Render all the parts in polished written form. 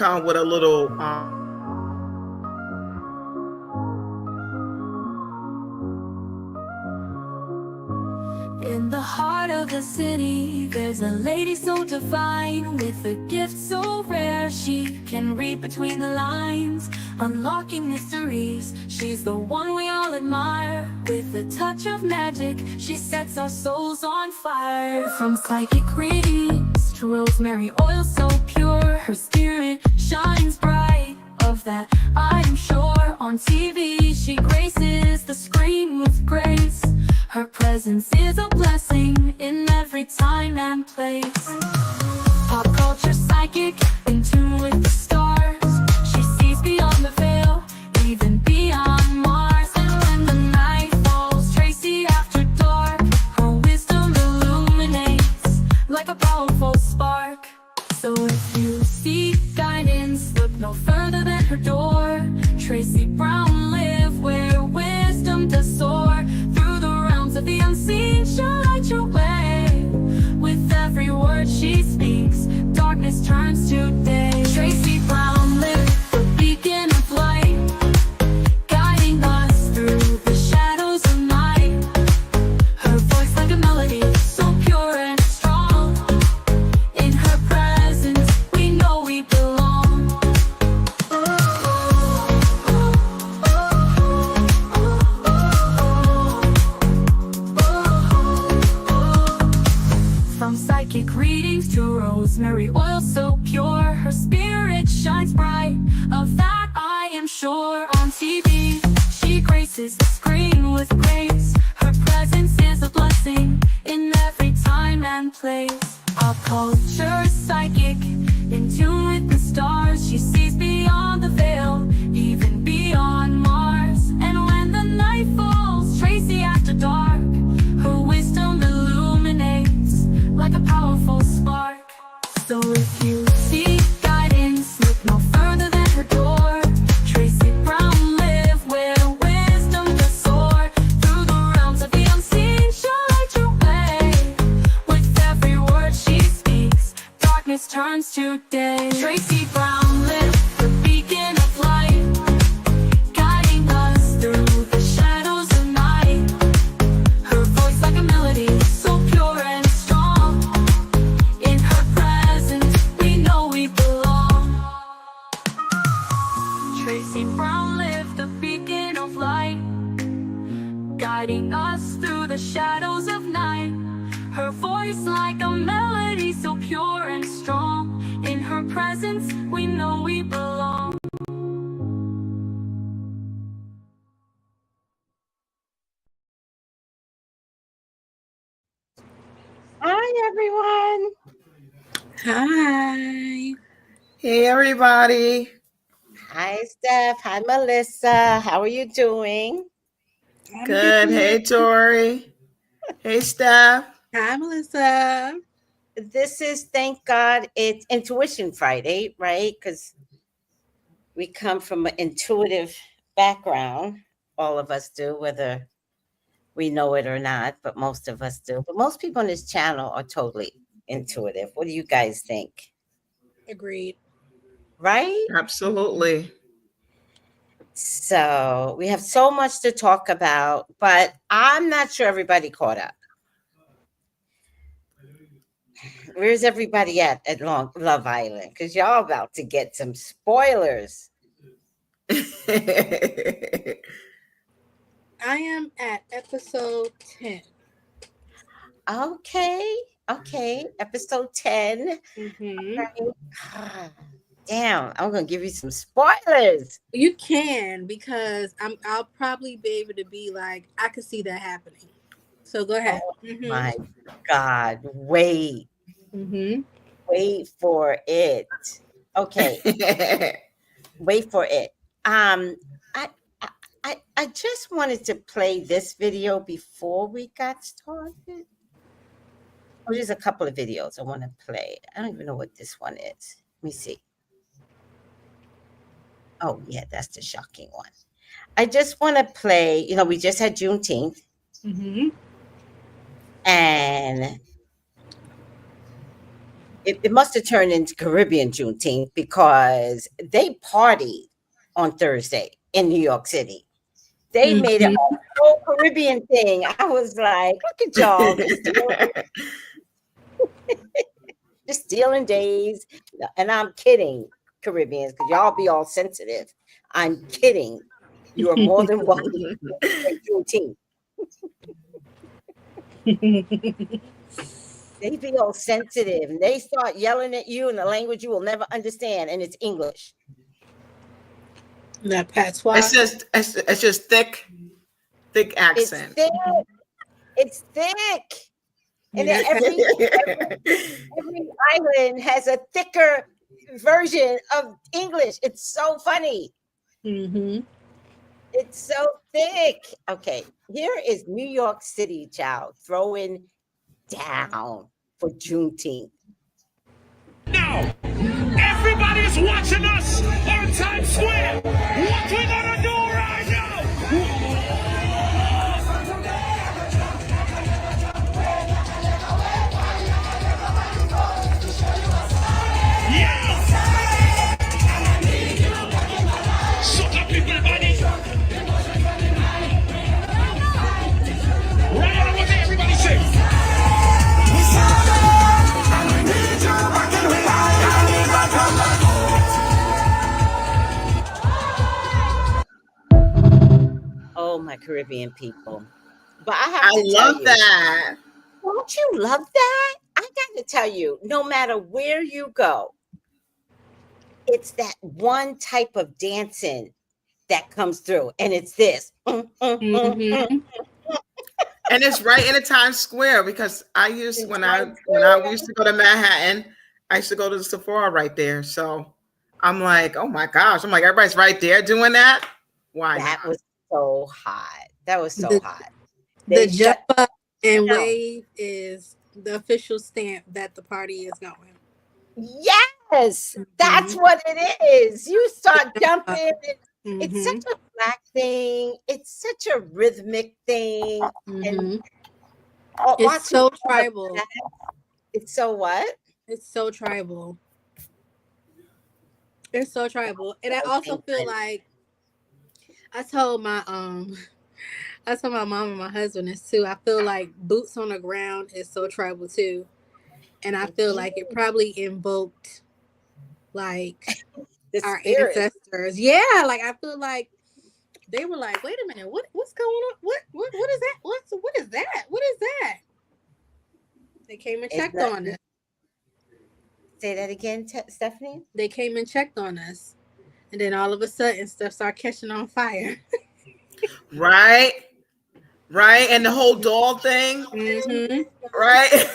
come with a little In the heart of the city, there's a lady so divine, with a gift so rare she can read between the lines, unlocking mysteries. She's the one we all admire. With a touch of magic, she sets our souls on fire. From psychic readings to rosemary oil so pure, her spirit shines bright. Of that I am sure. On TV she graces the screen with grace. Her presence is a blessing in every time and place. Pop culture psychic, in tune with the stars. She sees beyond the veil, even beyond Mars. And when the night falls, Tracy after dark, her wisdom illuminates like a powerful spark. So if you seek guidance, look no further than her door. Tracy Brown live where wisdom does soar. Through the realms of the unseen, she'll light your way. With every word she speaks, darkness turns to day. Tracy Brown live, the beacon of light, guiding us through the shadows of night. Her voice like a melody, so pure and strong. In her presence, we know we belong. From psychic readings to rosemary oil so pure, her spirit shines bright. Of that I am sure. On TV, she graces the screen with grace. Her presence is a blessing in every time and place. Pop culture psychic, in tune with the stars. She sees beyond the veil, even beyond Mars. And when the night falls, Tracy after dark, her wisdom illuminates like a powerful spark. So if you seek guidance, look no further than her door. Tracy Brown live where wisdom does soar. Through the realms of the unseen, she'll light your way. With every word she speaks, darkness turns to day. Tracy Brown live, the beacon of light, guiding us through the shadows of night. Her voice like a melody, so pure and strong. In her presence, we know we belong. Tracy Brown live, the beacon of light, guiding us through the shadows of night. Her voice like a melody, so pure and strong. In her presence, we know we belong. Hi, everyone. Hi. hey everybody. Hi, Steph. Hi, Melissa. How are you doing? I'm Good. doing Hey it. Tori. Hey Steph. Hi, Melissa. This is, thank God, it's Intuition Friday, right? Because we come from an intuitive background. All of us do, whether we know it or not, but most of us do. But most people on this channel are totally intuitive. What do you guys think? Agreed. Right? Absolutely. So we have so much to talk about, but I'm not sure everybody caught up. Where's everybody at Love Island? Because y'all about to get some spoilers. I am at episode 10. Okay. Episode 10. Mm-hmm. Right. Damn, I'm gonna give you some spoilers. You can, because I'll probably be able to be like, I could see that happening. So go ahead. Oh my God. Wait for it. Okay. Wait for it. I I just wanted to play this video before we got started. Oh, there's a couple of videos I want to play. I don't even know what this one is. Let me see. Oh, yeah, that's the shocking one. I just want to play, we just had Juneteenth. Mm-hmm. And it must have turned into Caribbean Juneteenth because they partied on Thursday in New York City. They made it a whole Caribbean thing. I was like, look at y'all just stealing days. And I'm kidding, Caribbeans, because y'all be all sensitive. I'm kidding. You are more than welcome to Juneteenth. They be all sensitive and they start yelling at you in a language you will never understand, and it's English. That patois. It's just thick accent. It's thick. And then every island has a thicker version of English. It's so funny. Mm-hmm. It's so thick. Okay, here is New York City, child, throwing down for Juneteenth. Now, everybody is watching us on Times Square. What we gonna do right now? Yes! Shut up, everybody! Right on what everybody say. Oh, my Caribbean people. But I have to love tell you, that. don't you love that? I got to tell you, no matter where you go, it's that one type of dancing that comes through, and it's this. Mm-hmm. And it's right in the Times Square because I used when I used to go to Manhattan, I used to go to the Sephora right there. So I'm like, oh my gosh. I'm like, everybody's right there doing that. Why That not? was so hot. That was so The- hot. The They jump shut up and down. wave is the official stamp that the party is going. Yes, that's what it is. You start jumping. It's such a Black thing. It's such a rhythmic thing. And It's so tribal. It's so what? It's so tribal. It's so tribal. And I also feel like I told my mom and my husband this too. I feel like boots on the ground is so tribal too. And I feel like it probably invoked like our ancestors. Yeah, like I feel like they were like, wait a minute, what's going on? What is that? What is that? What is that? They came and checked on us. Say that again, Stephanie. They came and checked on us. And then all of a sudden stuff started catching on fire. Right? Right? And the whole doll thing. Right?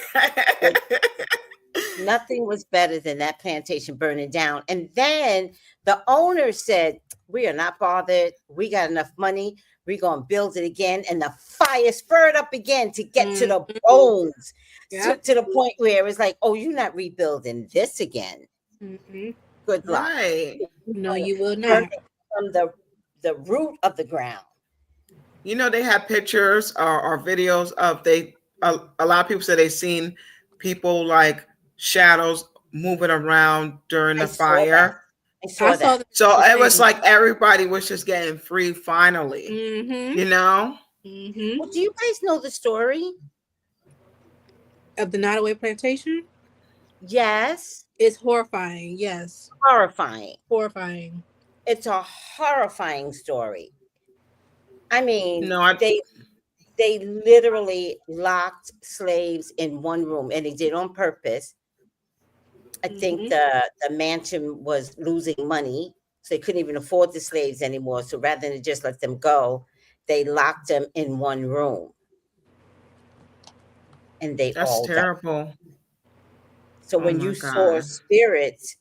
Nothing was better than that plantation burning down. And then the owner said, we are not bothered. We got enough money. We're going to build it again. And the fire spurred up again to get to the bones. To the point where it was like, oh, you're not rebuilding this again. Good luck. Right. No, you will not. From the root of the ground. You know, they have pictures or videos of a lot of people say they've seen people like shadows moving around during the fire. I saw that. So it was like everybody was just getting free finally. You know? Well, do you guys know the story of the Nottoway plantation? Yes. It's horrifying. Yes. Horrifying. It's a horrifying story. I mean, they literally locked slaves in one room, and they did on purpose. I think the mansion was losing money, so they couldn't even afford the slaves anymore. So rather than just let them go, they locked them in one room. And that's terrible. Died. So when you saw spirits,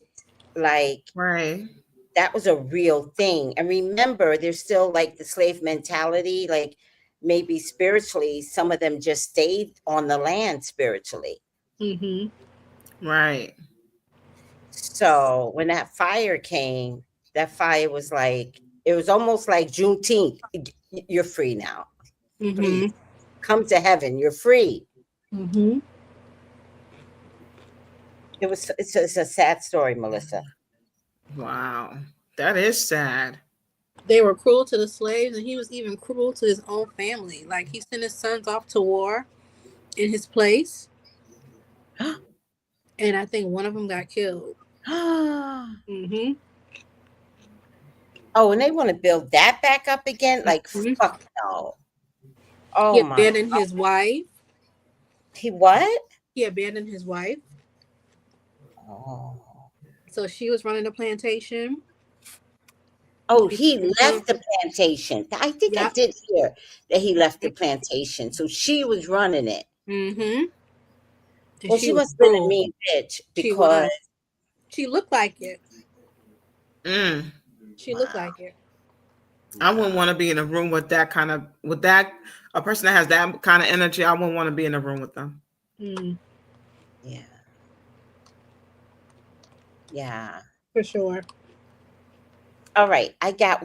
like that was a real thing. And remember, there's still like the slave mentality, like maybe spiritually, some of them just stayed on the land spiritually. Right. So when that fire came, that fire was like, it was almost like Juneteenth. You're free now. Please come to heaven. You're free. It's a sad story, Melissa. Wow, that is sad. They were cruel to the slaves, and he was even cruel to his own family. Like he sent his sons off to war in his place, and I think one of them got killed. Mm-hmm. Oh, and they want to build that back up again? Like, Mhm. fuck no. Oh He my. abandoned his wife. He what? He abandoned his wife, Oh. so she was running the plantation. Oh, he left the plantation. I think I Yeah. did hear that he left the plantation. So she was running it. Mm-hmm. Well, she must have been a mean bitch because She looked like it. Mm. She looked like it. I wouldn't want to be in a room with that kind of a person that has that kind of energy. I wouldn't want to be in a room with them. Mm, yeah. Yeah. for sure. All right. I got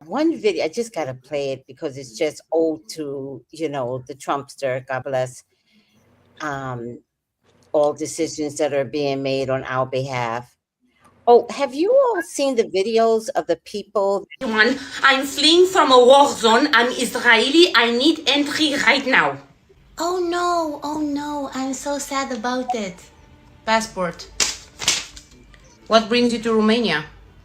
one video. I just got to play it because it's just ode to, the Trumpster. God bless. All decisions that are being made on our behalf. Oh, have you all seen the videos of the people? I'm fleeing from a war zone. I'm Israeli. I need entry right now. Oh no, I'm so sad about it. Passport. What brings you to Romania?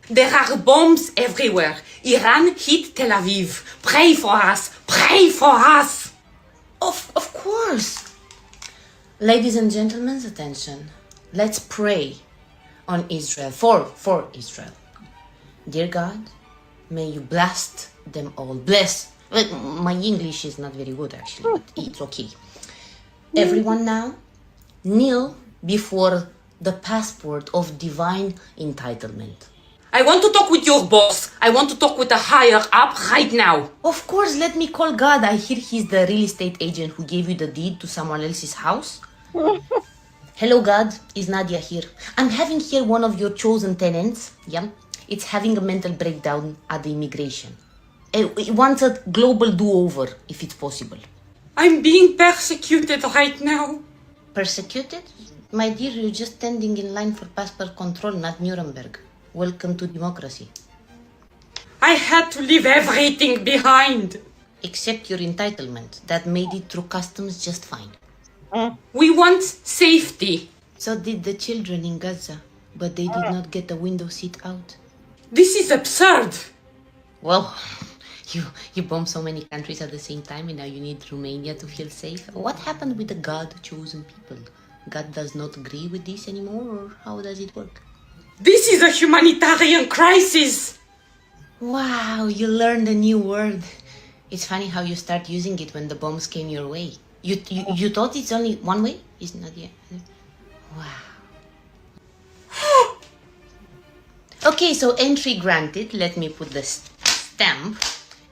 There are bombs everywhere. Iran hit Tel Aviv. Pray for us. Pray for us. Of course. Ladies and gentlemen, attention. Let's pray on Israel, for Israel. Dear God, may you bless them all. Bless. Well, my English is not very good actually, but it's okay. Everyone now, kneel before the passport of divine entitlement. I want to talk with your boss. I want to talk with a higher up right now. Of course, let me call God. I hear he's the real estate agent who gave you the deed to someone else's house. Hello, God. Is Nadia here? I'm having here one of your chosen tenants. Yeah. It's having a mental breakdown at the immigration. It wants a global do-over, if it's possible. I'm being persecuted right now. Persecuted? My dear, you're just standing in line for passport control, not Nuremberg. Welcome to democracy. I had to leave everything behind. Except your entitlement. That made it through customs just fine. We want safety. So did the children in Gaza, but they did not get a window seat out. This is absurd. Well, you bomb so many countries at the same time and now you need Romania to feel safe. What happened with the God-chosen people? God does not agree with this anymore, or how does it work? This is a humanitarian crisis. Wow, you learned a new word. It's funny how you start using it when the bombs came your way. You thought it's only one way? It's not yet. Wow. Okay, so entry granted. Let me put the stamp.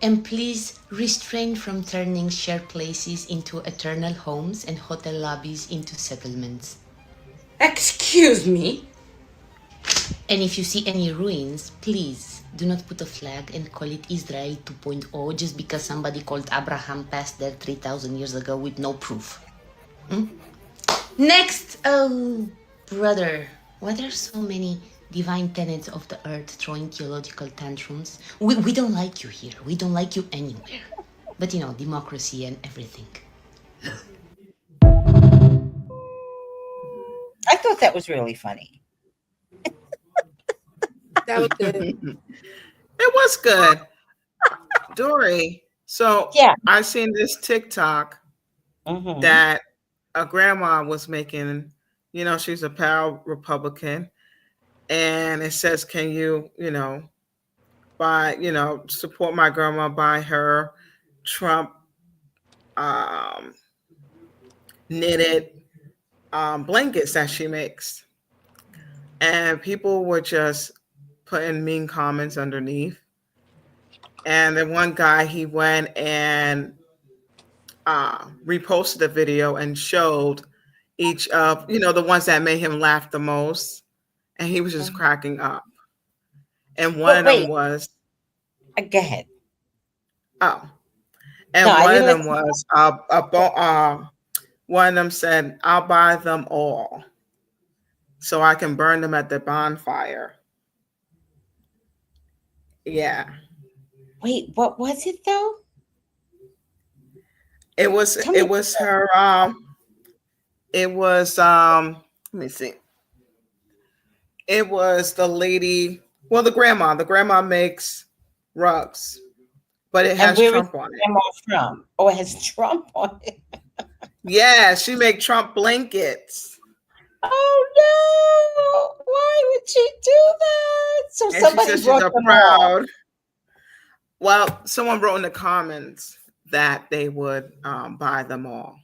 And please restrain from turning shared places into eternal homes and hotel lobbies into settlements. Excuse me? And if you see any ruins, please do not put a flag and call it Israel 2.0 just because somebody called Abraham passed there 3,000 years ago with no proof. Next! Oh, brother, why there are so many divine tenants of the earth throwing theological tantrums? We don't like you here. We don't like you anywhere. But democracy and everything. I thought that was really funny. That was good. It was good. Dory. So Yeah. I seen this TikTok that a grandma was making. She's a proud Republican, and it says, "Can you, buy, support my grandma, buy her Trump knitted blankets that she makes." And people were just putting mean comments underneath. And then one guy, he went and reposted the video and showed each of, the ones that made him laugh the most. And he was just cracking up. And one of them was, go ahead. Oh, and No, one of them was, one of them said, "I'll buy them all." so I can burn them at the bonfire. Yeah. Wait, what was it though? It was Tell me. her it was let me see. It was the lady, well, the grandma. The grandma makes rugs, but it And has where is Trump on it. Grandma from? Oh, it has Trump on it. Yeah, she make Trump blankets. Oh no! Why would she do that? So And she somebody says she's brought a them all. proud. Well, someone wrote in the comments that they would buy them all.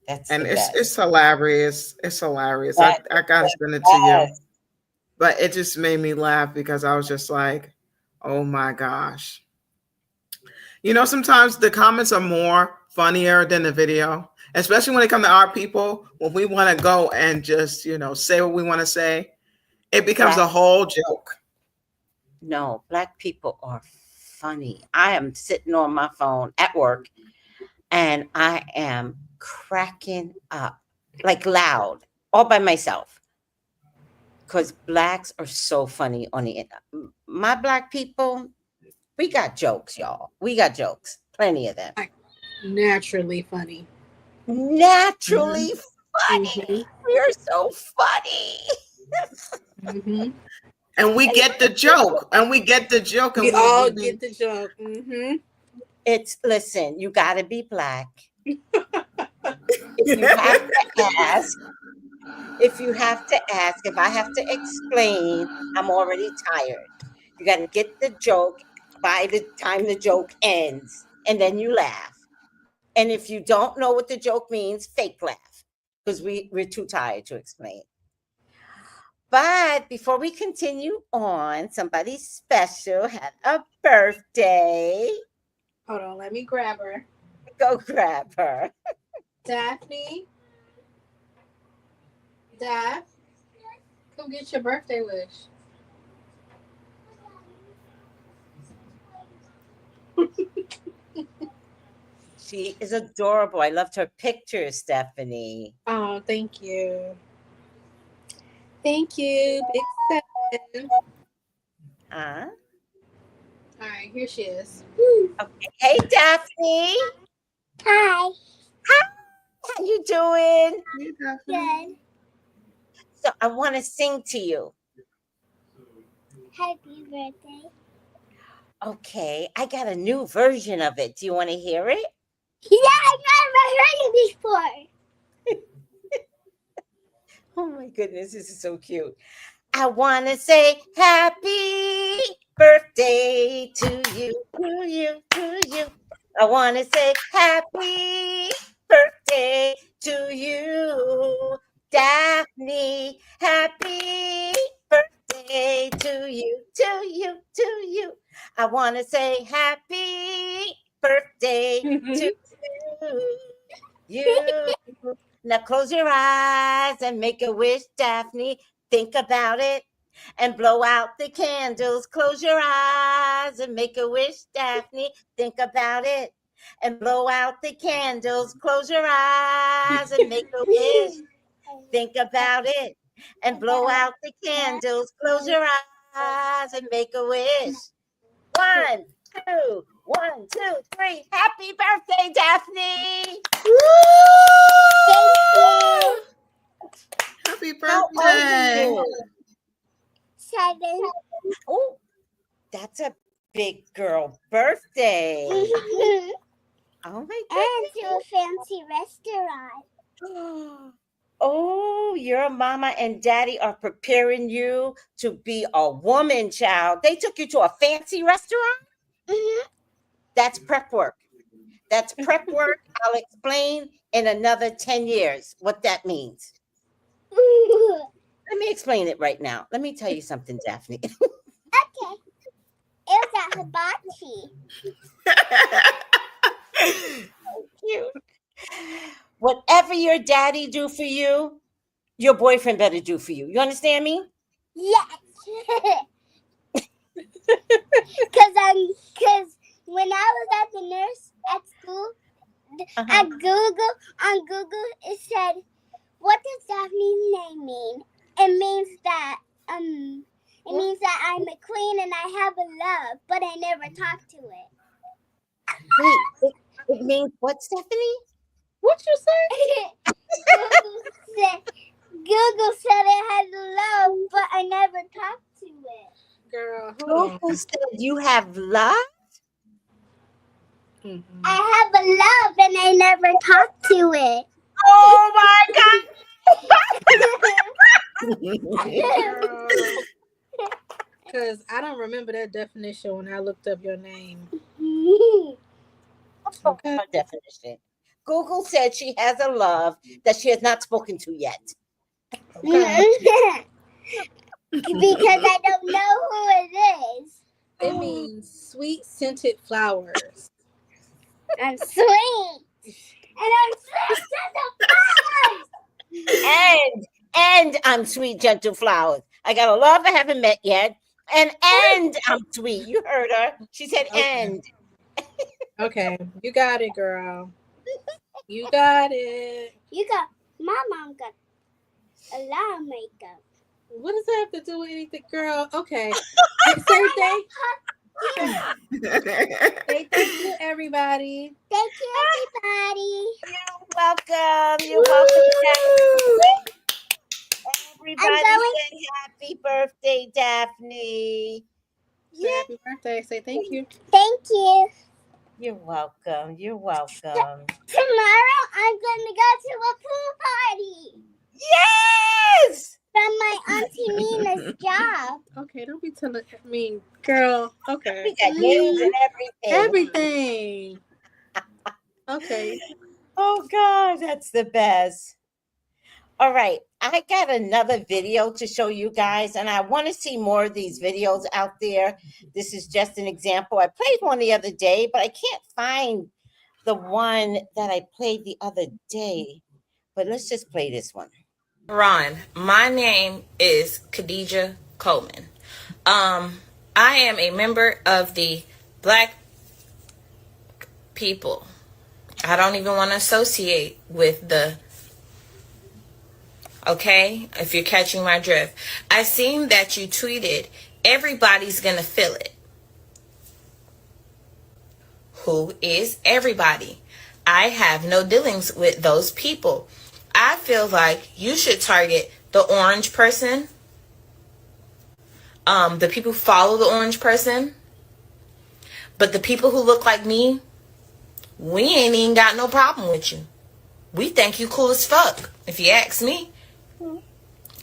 That's And the best. it's hilarious. It's hilarious. I That is gotta the send it to you. best. But it just made me laugh because I was just like, oh my gosh. You know, sometimes the comments are more funnier than the video, especially when it comes to our people. When we want to go and just, you know, say what we want to say, it becomes a Black, whole joke. no, Black people are funny. I am sitting on my phone at work and I am cracking up like loud all by myself because Blacks are so funny on the internet. My Black people, we got jokes, y'all. We got jokes, plenty of them. Like naturally funny. Naturally funny. Mhm. We are so funny. Mhm. And we get the joke. And we get the joke. And We all get the joke. Mhm. It's listen, you got to be Black. If you have to ask, if I have to explain, I'm already tired. You got to get the joke by the time the joke ends, and then you laugh. And if you don't know what the joke means, fake laugh because we're too tired to explain. But before we continue on, somebody special had a birthday. Hold on, let me grab her. Go grab her. Daphne. Daph, come get your birthday wish. She is adorable. I loved her picture, Stephanie. Oh, thank you. Thank you, Big Seven. Huh? All right, here she is. Okay. Hey, Daphne. Hi. How you doing? Good. So I want to sing to you. Happy birthday. Okay. I got a new version of it. Do you want to hear it? Yeah, I've never heard it before. Oh my goodness, this is so cute. I want to say happy birthday to you, to you, to you. I want to say happy birthday to you, Daphne. Happy birthday to you, to you, to you. I want to say happy birthday to you. Now close your eyes and make a wish, Daphne. Think about it and blow out the candles. Close your eyes and make a wish, Daphne. Think about it and blow out the candles. Close your eyes and make a wish. Think about it and blow out the candles. Close your eyes and make a wish. 1, 2, 1, 2, 3. Happy birthday, Daphne! Happy How old are birthday. you? 7. Oh, that's a big girl birthday. Oh my And to a fancy restaurant. goodness. Oh, your mama and daddy are preparing you to be a woman, child. They took you to a fancy restaurant? That's prep work. That's prep work. I'll explain in another 10 years what that means. Let me explain it right now. Let me tell you something, Daphne. Okay. It was at Hibachi. Cute. Whatever your daddy do for you, your boyfriend better do for you. You understand me? Yes. Because when I was at the nurse at school, Uh-huh. at Google, on Google, it said, what does Daphne's name mean? It means that I'm a queen and I have a love, but I never talk to it. Wait, it means what, Stephanie? What you say? Google said it has a love, but I never talked to it. Girl, hold on. Google said you have love? Mhm. I have a love and I never talk to it. Oh my Because I don't remember that definition when I looked up your name. God. Definition. Google said she has a love that she has not spoken to yet. Okay. Because I don't know who it is. It means sweet scented flowers. I'm sweet. And I'm sweet gentle flowers. And I'm sweet, gentle flowers. I got a love I haven't met yet. And I'm sweet. You heard her. She said and. Okay. You got it, girl. You got it. My mom got a lot of makeup. What does that have to do with anything, girl? Okay. Say thank you, everybody. Thank you, everybody. You're welcome. You're welcome. Everybody say happy birthday, Daphne. Say happy birthday. Say thank you. Thank you. You're welcome. You're welcome. Tomorrow I'm going to go to a pool party. Yes! From my Auntie Nina's job. Okay, don't be telling me, girl. Okay. We got games and Everything. Okay. Oh, God, that's the best. All right. I got another video to show you guys, and I want to see more of these videos out there. This is just an example. I played one the other day, but I can't find the one that I played the other day. But let's just play this one. Ron, my name is Khadijah Coleman. I am a member of the Black people. I don't even want to associate with the... Okay, if you're catching my drift. I seen that you tweeted, everybody's gonna feel it. Who is everybody? I have no dealings with those people. I feel like you should target the orange person, the people who follow the orange person, but the people who look like me, we ain't even got no problem with you. We think you cool as fuck, if you ask me.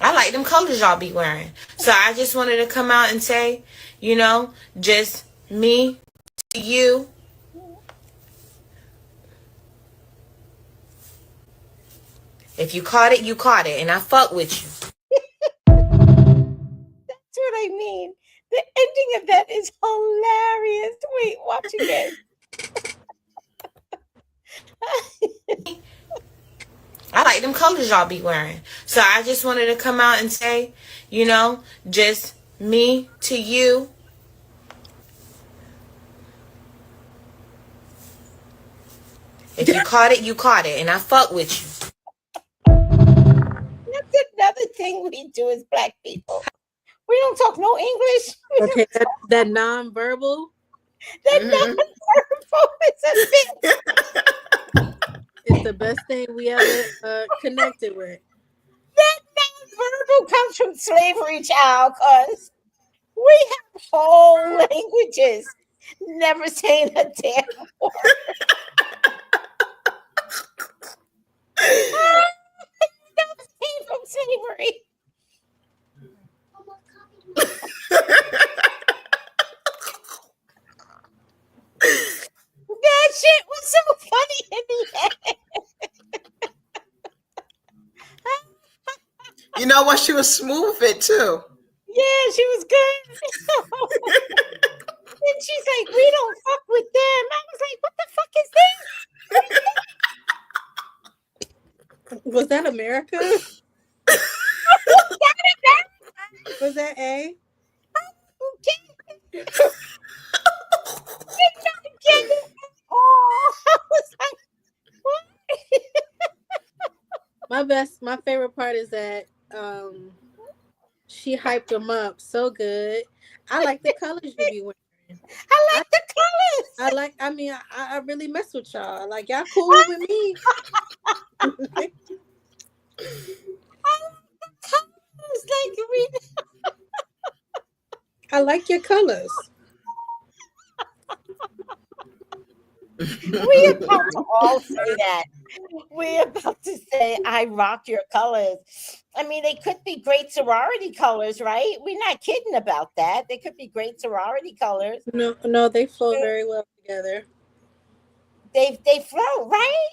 I like them colors y'all be wearing. So I just wanted to come out and say, you know, just me to you. If you caught it, you caught it. And I fuck with you. That's what I mean. The ending of that is hilarious. Wait, watch again. I like them colors y'all be wearing. So I just wanted to come out and say, you know, just me to you. If you caught it, you caught it. And I fuck with you. That's another thing we do as Black people. We don't talk no English. Okay, that non-verbal. That non-verbal is a thing. It's the best thing we ever connected with. That non-verbal comes from slavery, child, because we have whole languages. Never saying a damn word. That came from slavery. That shit was so funny in the end. You know what? She was smooth with it too. Yeah, she was good. And she's like, we don't fuck with them. I was like, what the fuck is this? Was that America? Was that A? My my favorite part is that she hyped them up so good. I like the colors you be wearing. I like the colors. I mean, I really mess with y'all. Like, y'all cool with me. I like the colors. Like, I like your colors. we about to all say that. We're about to say, I rock your colors. I mean, they could be great sorority colors, right? We're not kidding about that. They could be great sorority colors. No, they flow very well together. They flow, right?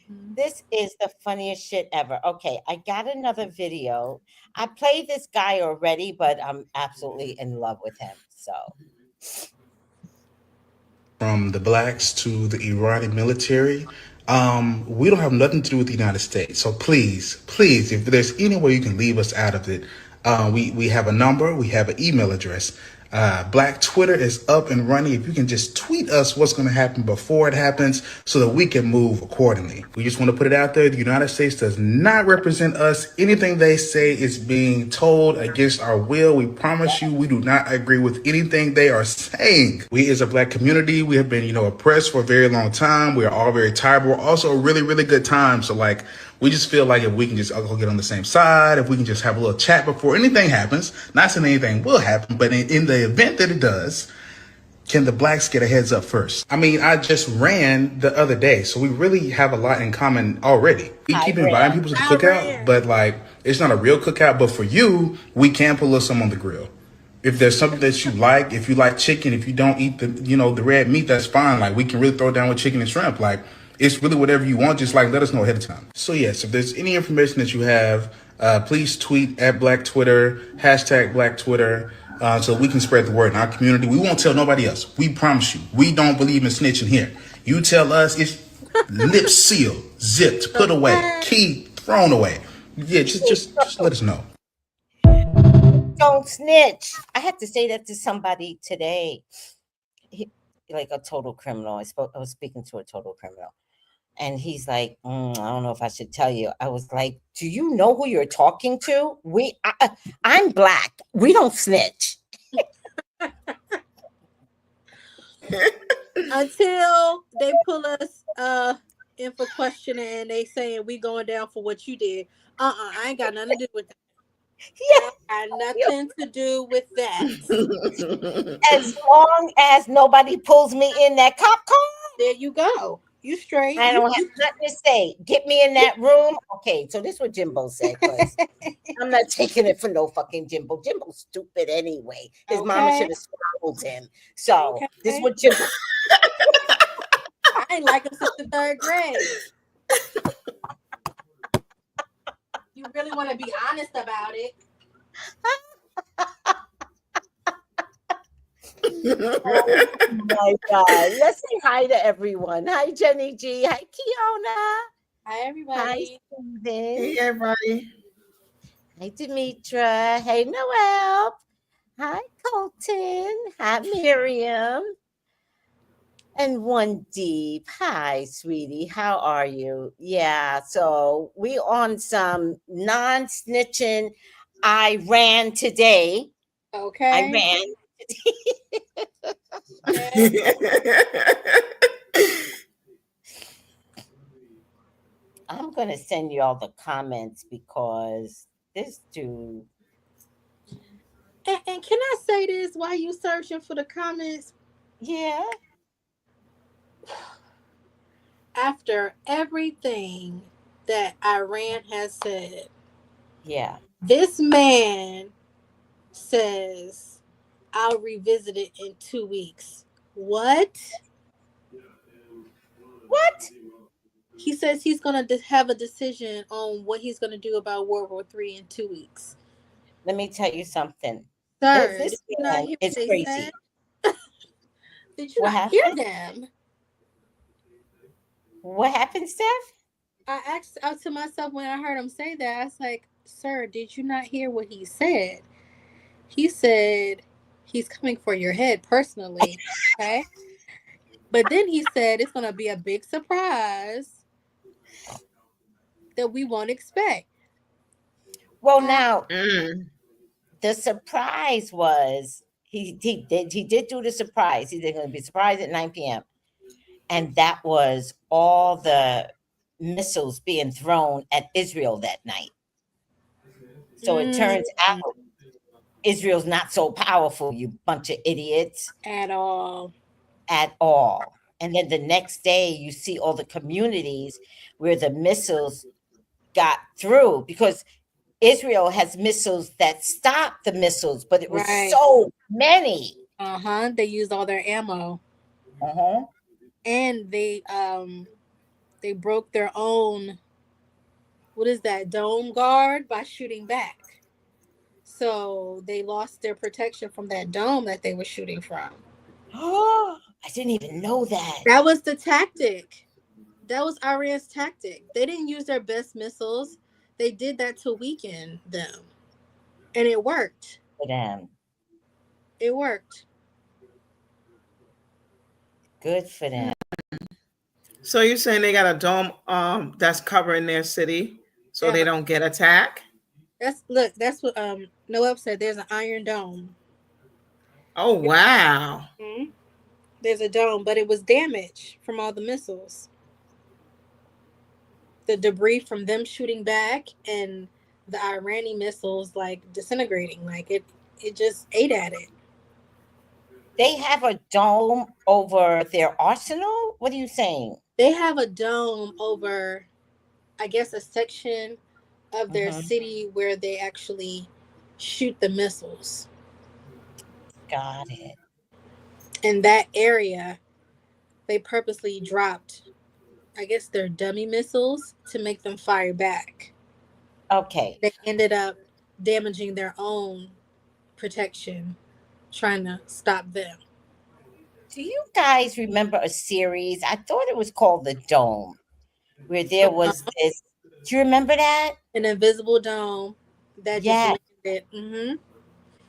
This is the funniest shit ever. Okay, I got another video. I played this guy already, but I'm absolutely in love with him. So from the blacks to the Iranian military, we don't have nothing to do with the United States. So please, if there's any way you can leave us out of it, we have a number, we have an email address. Black Twitter is up and running. If you can just tweet us what's going to happen before it happens so that we can move accordingly. We just want to put it out there. The United States does not represent us. Anything they say is being told against our will. We promise you we do not agree with anything they are saying. We as a black community, we have been, oppressed for a very long time. We are all very tired, but we're also a really, really good time. So we just feel like if we can just all get on the same side, if we can just have a little chat before anything happens, not saying anything will happen, but in the event that it does, can the blacks get a heads up first? I mean, I just ran the other day, so we really have a lot in common already. We keep inviting people to the cookout, but it's not a real cookout. But for you, we can put a little something on the grill. If there's something that you like, if you like chicken, if you don't eat the red meat, that's fine. We can really throw down with chicken and shrimp. It's really whatever you want. Just let us know ahead of time. So yes, if there's any information that you have, please tweet at Black Twitter, hashtag Black Twitter, so we can spread the word in our community. We won't tell nobody else. We promise you. We don't believe in snitching here. You tell us, it's lips sealed, zipped, put away, key thrown away. Yeah, just let us know. don't snitch. I had to say that to somebody today. Like a total criminal. I was speaking to a total criminal. And he's like, I don't know if I should tell you. I was like, do you know who you're talking to? I'm black. We don't snitch. Until they pull us in for questioning and they saying we going down for what you did. I ain't got nothing to do with that. Yeah, I got nothing to do with that. As long as nobody pulls me in that cop car. There you go. You straight. I don't have nothing to say. Get me in that room. Okay, so this is what Jimbo said. I'm not taking it for no fucking Jimbo. Jimbo's stupid anyway. His mama should have swallowed him. So this is what Jimbo. I ain't like him since the 3rd grade. You really want to be honest about it? Oh my God. Let's say hi to everyone. Hi, Jenny G. Hi, Kiona. Hi, everybody. Hi, Steven. Hey, everybody. Hi, Demetra. Hey, Noel. Hi, Colton. Hi, Miriam. And One Deep. Hi, sweetie. How are you? Yeah, so we on some non-snitching. I ran today. Okay. I ran. I'm going to send you all the comments because this dude. And can I say this while you searching for the comments? Yeah. After everything that Iran has said, yeah, this man says, I'll revisit it in 2 weeks. What? He says he's going to have a decision on what he's going to do about World War III in 2 weeks. Let me tell you something. Sir, this man is crazy. Did you not hear them? What happened, Steph? I asked out to myself when I heard him say that. I was like, sir, did you not hear what he said? He said he's coming for your head personally. Okay. But then he said it's going to be a big surprise. that we won't expect. Well, now Mm. the surprise was he did do the surprise. He did going to be surprised at 9 p.m. And that was all the missiles being thrown at Israel that night. So it Mm, turns out Israel's not so powerful, you bunch of idiots, at all. at all. And then the next day, you see all the communities where the missiles got through because Israel has missiles that stop the missiles, but it was Right. so many. They used all their ammo. Uh-huh. And they broke their own, what is that, dome guard by shooting back. So they lost their protection from that dome that they were shooting from. Oh, I didn't even know that. That was the tactic. That was Iran's tactic. They didn't use their best missiles. They did that to weaken them. And it worked. For them. It worked. Good for them. So you're saying they got a dome that's covering their city so they don't get attacked? That's what Noel said. There's an iron dome. Oh wow. Mm-hmm. There's a dome, but it was damaged from all the missiles. The debris from them shooting back and the Iranian missiles like disintegrating. Like it just ate at it. They have a dome over their arsenal? What are you saying? They have a dome over, I guess, a section of their city where they actually shoot the missiles. Got it. In that area, they purposely dropped, I guess, their dummy missiles to make them fire back. Okay. They ended up damaging their own protection, trying to stop them. Do you guys remember a series? I thought it was called The Dome, where there was this. Do you remember that? An invisible dome that just landed. Mm-hmm.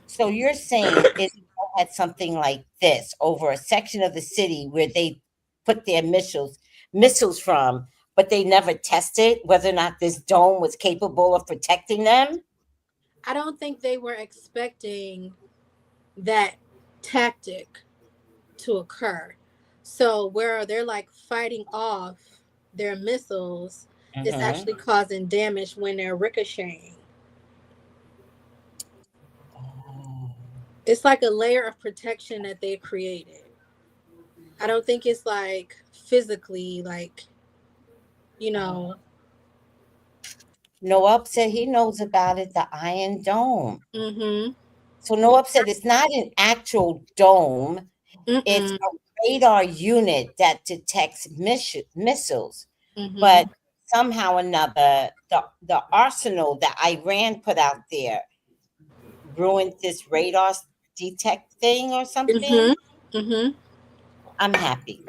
So you're saying Israel had something like this over a section of the city where they put their missiles from, but they never tested whether or not this dome was capable of protecting them? I don't think they were expecting that tactic to occur. So where they're like fighting off their missiles, it's actually causing damage when they're ricocheting. It's like a layer of protection that they created. I don't think it's like physically, like, you know. Noab said he knows about it, the Iron Dome. Mm-hmm. So Noab said it's not an actual dome. It's a radar unit that detects missiles. But somehow or another, the arsenal that Iran put out there ruined this radar detect thing or something. I'm happy.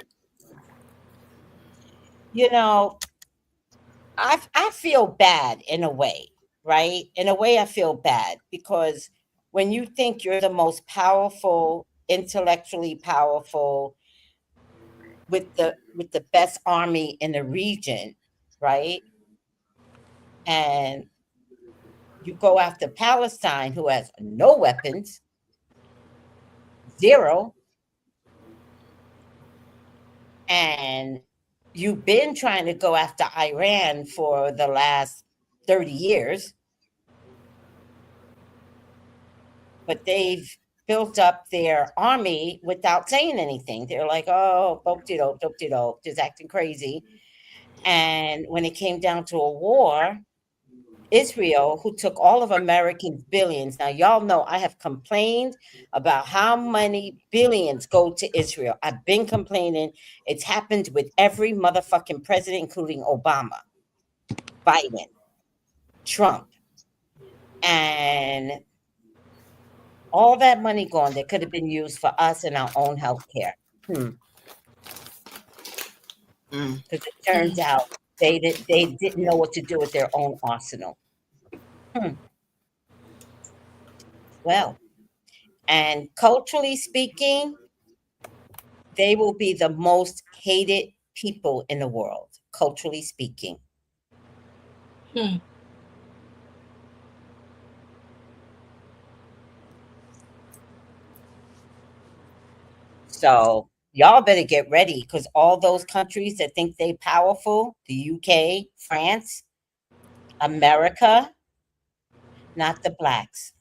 You know, I feel bad in a way, right? In a way, I feel bad because when you think you're the most powerful, intellectually powerful, with the best army in the region, right? And you go after Palestine, who has no weapons, zero, and you've been trying to go after Iran for the last 30 years, but they've built up their army without saying anything. They're like, oh, dope-de-dope, just acting crazy. And when it came down to a war, Israel, who took all of Americans' billions. Now, y'all know I have complained about how many billions go to Israel. I've been complaining. It's happened with every motherfucking president, including Obama, Biden, Trump, and all that money gone that could have been used for us and our own health care. Because it turns out they didn't know what to do with their own arsenal. Well, and culturally speaking, they will be the most hated people in the world, culturally speaking. Hmm. So y'all better get ready because all those countries that think they powerful, the UK, France, America, not the blacks.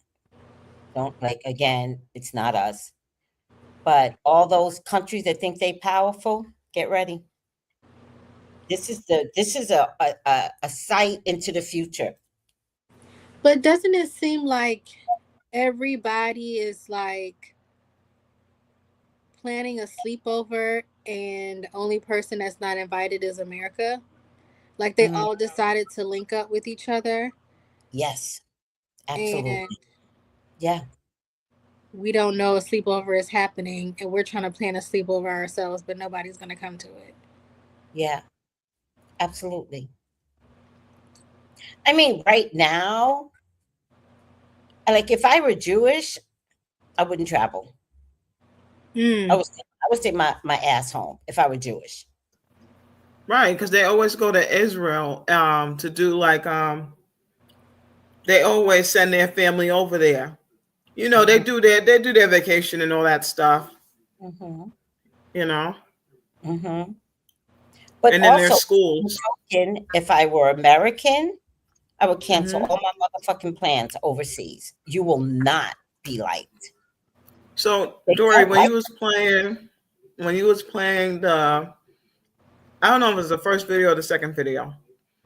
Don't like again, it's not us. But all those countries that think they powerful, get ready. This is a sight into the future. But doesn't it seem like everybody is like planning a sleepover and the only person that's not invited is America? Like they Mhm. all decided to link up with each other Yes, and absolutely. Yeah, we don't know a sleepover is happening and we're trying to plan a sleepover ourselves, but nobody's going to come to it. yeah, absolutely. I mean, right now, like if I were Jewish, I wouldn't travel. I Mm. would I would take my ass home if I were Jewish. Right, because they always go to Israel to do like they always send their family over there. You know, Mhm, they do their vacation and all that stuff, mhm, you know. mhm. But And then there's also, schools. if I were American, I would cancel Hmm. all my motherfucking plans overseas. You will not be liked. So They Dory, don't like when you was playing the, I don't know if it was the first video or the second video.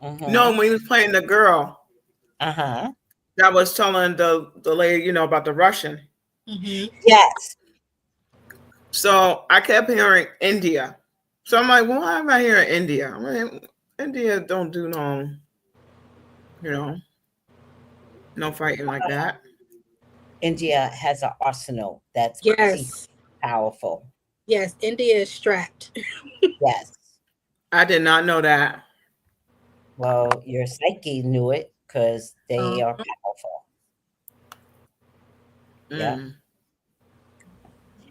them. No, Mhm. when he was playing the girl Uh-huh. that was telling the lady, you know, about the Russian. Hmm. Yes. So I kept hearing India. So I'm like, well, why am I hearing India? I mean, India don't do no, you know, no fighting like that. India has an arsenal that's Yes. powerful. Yes. India is strapped. Yes. I did not know that. Well, your psyche knew it because they Uh, are powerful. Yeah. Mm.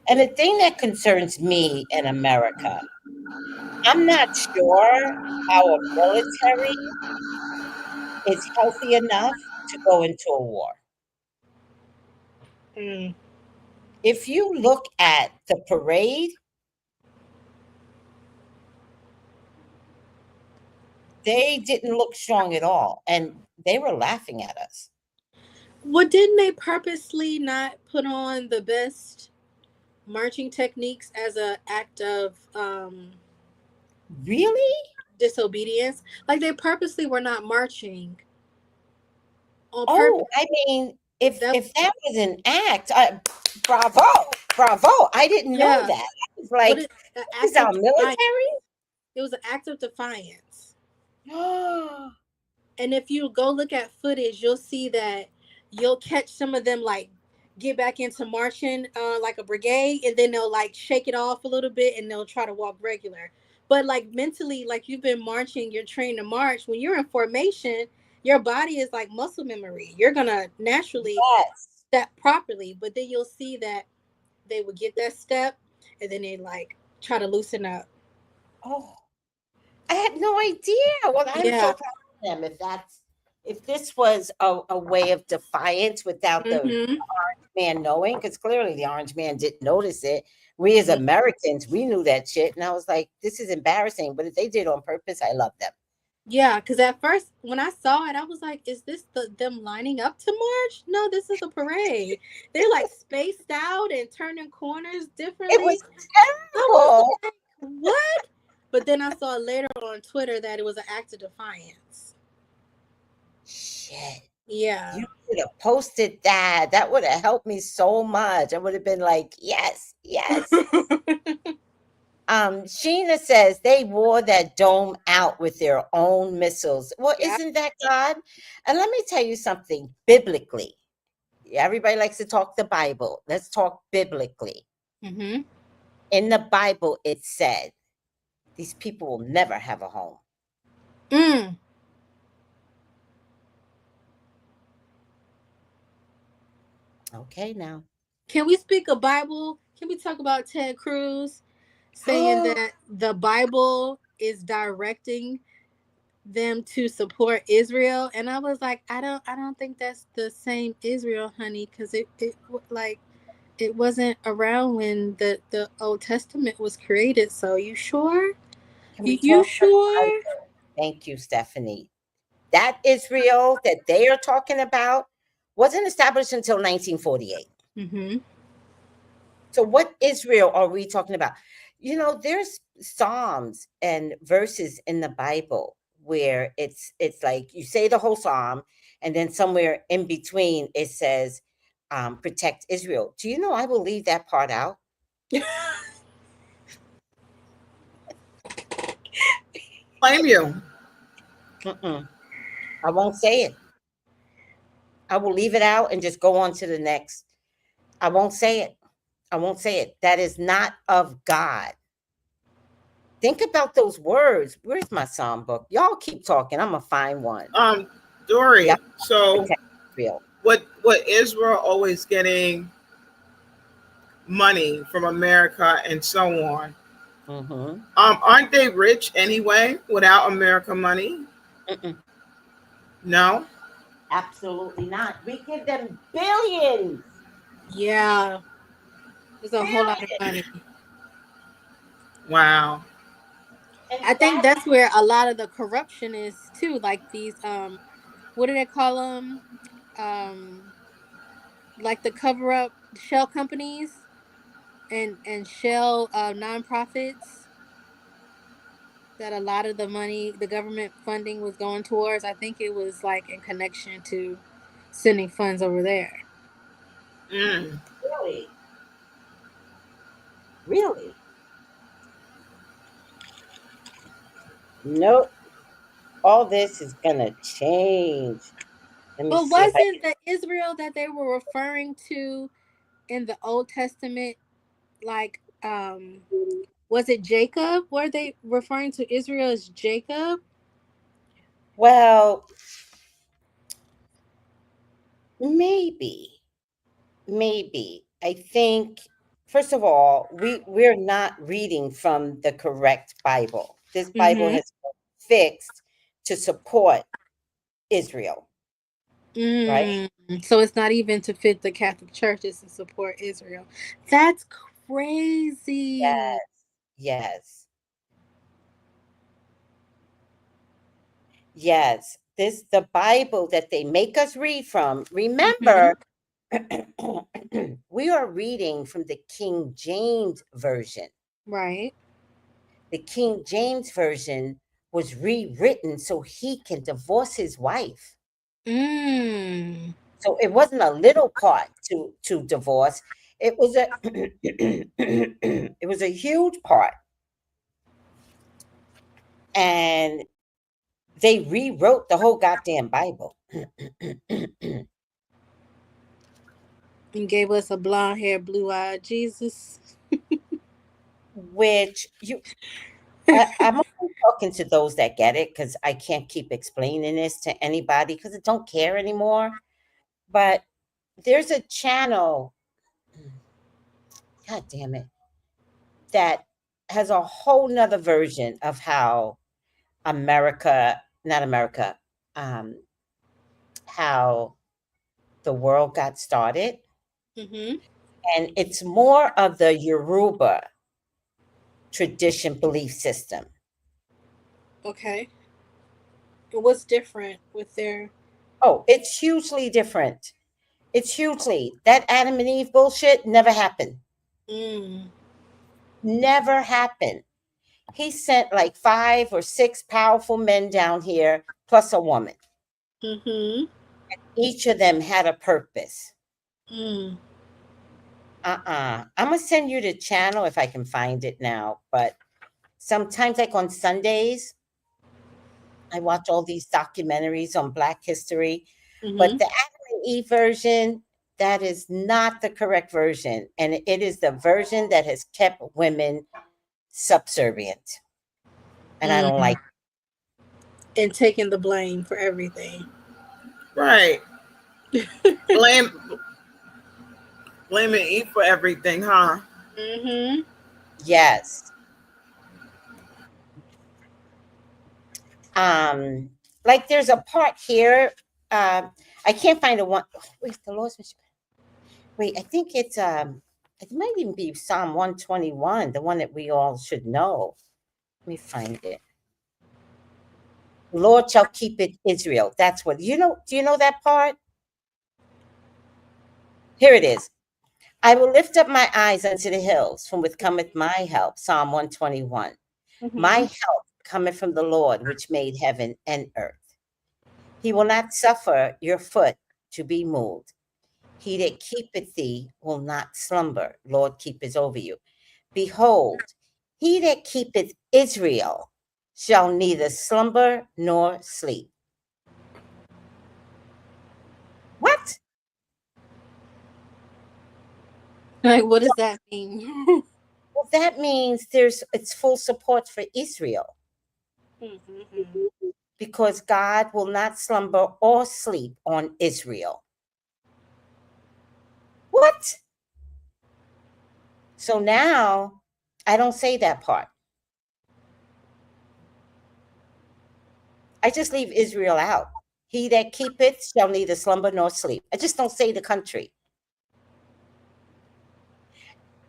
And the thing that concerns me in America, I'm not sure our military is healthy enough to go into a war. mm. If you look at the parade, they didn't look strong at all, and they were laughing at us. Well, didn't they purposely not put on the best marching techniques as an act of Really? disobedience? Like they purposely were not marching on Oh, purpose. I mean, if That if that was an act, bravo, bravo! I didn't know yeah. that. I was What like, is an "This is act of our defiance? military." It was an act of defiance. And if you go look at footage, you'll see that you'll catch some of them like get back into marching like a brigade, and then they'll like shake it off a little bit and they'll try to walk regular. But like mentally, like you've been marching, you're trained to march. When you're in formation, your body is like muscle memory. You're gonna naturally Yes. step properly, but then you'll see that they would get that step and then they like try to loosen up. Oh, I had no idea. Well, I'm Yeah. so proud of them. If this was a way of defiance without the Mm-hmm. man knowing, because clearly the orange man didn't notice it. We as Americans, we knew that shit, and I was like, "This is embarrassing." But if they did it on purpose, I love them. Yeah, because at first when I saw it, I was like, "Is this them lining up to march?" No, this is a parade. They're like spaced out and turning corners It was differently. I was terrible. like, "What?" But then I saw later on Twitter that it was an act of defiance. Shit. Yeah. You should have posted that. That would have helped me so much. I would have been like, yes, yes. Sheena says they wore that dome out with their own missiles. Well, Yeah. isn't that God? And let me tell you something biblically. Everybody likes to talk the Bible. Let's talk biblically. Mm-hmm. In the Bible, it said these people will never have a home. Mm. Okay, now. Can we speak a Bible? Can we talk about Ted Cruz saying Oh, that the Bible is directing them to support Israel, and I was like, I don't think that's the same Israel, honey, because it wasn't around when the Old Testament was created. So you sure? Can we You talk about the sure? Bible? Thank you, Stephanie. That Israel that they are talking about wasn't established until 1948. Mm-hmm. So what Israel are we talking about? You know, there's psalms and verses in the Bible where it's like you say the whole psalm, and then somewhere in between it says, protect Israel. Do you know I will leave that part out? Blame you. Mm-mm. I won't say it. I will leave it out and just go on to the next. I won't say it. I won't say it. That is not of God. Think about those words. Where's my psalm book? Y'all keep talking. I'm gonna find one. Dory. Yep. So Protect Israel. what Israel always getting money from America and so on. Mm-hmm. Aren't they rich anyway without America money? Mm-mm. No. Absolutely not. We give them billions. Yeah, there's a whole lot of money. Wow. And I think that's where a lot of the corruption is too. Like these, what do they call them? Like the cover up shell companies and shell nonprofits that a lot of the money, the government funding was going towards. I think it was like in connection to sending funds over there. Mm. really, really, nope. All this is gonna change. Let me But see if I wasn't the Israel that they were referring to in the Old Testament like was it Jacob? Were they referring to Israel as Jacob? well, maybe. Maybe. I think first of all, we're not reading from the correct Bible. This Bible Mm-hmm. has been fixed to support Israel, right? So it's not even to fit the Catholic Church, it's to support Israel. That's crazy. Yes. Yes. Yes. This the Bible that they make us read from. Mm-hmm. Remember, we are reading from the King James version. Right. The King James version was rewritten so he can divorce his wife. Mm. So it wasn't a little part to divorce. It was a it was a huge part. And they rewrote the whole goddamn Bible. And gave us a blonde hair, blue eyed Jesus. Which I'm only talking to those that get it because I can't keep explaining this to anybody because I don't care anymore. But there's a channel, god damn it, that has a whole nother version of how not America, um, how the world got started. Mm-hmm. And it's more of the Yoruba tradition belief system. Okay. What's different with their Oh, it's hugely different. It's hugely. That Adam and Eve bullshit never happened. mm. Never happened. He sent like 5 or 6 powerful men down here, plus a woman. Mm-hmm. Each of them had a purpose. Mm. I'm gonna send you the channel if I can find it now. But sometimes, like on Sundays, I watch all these documentaries on Black history. But Mm-hmm. the Adam and Eve version, that is not the correct version. And it is the version that has kept women subservient. And I don't Mm. like And taking the blame for everything. Right. Blaming Eve for everything, huh? Mm-hmm. Yes. Like there's a part here. I can't find a one. Wait, the Lord's mission. Wait, I think it's it might even be Psalm 121, the one that we all should know. Let me find it. Lord shall keep it Israel. That's what you know. Do you know that part? Here it is. I will lift up my eyes unto the hills, from which cometh my help. Psalm 121. My help cometh from the Lord, which made heaven and earth. He will not suffer your foot to be moved. He that keepeth thee will not slumber. Lord keepeth over you. Behold, he that keepeth Israel shall neither slumber nor sleep. What? Like, what does that mean? Well, that means it's full support for Israel. Because God will not slumber or sleep on Israel. What? So now I don't say that part. I just leave Israel out. He that keepeth shall neither slumber nor sleep. I just don't say the country.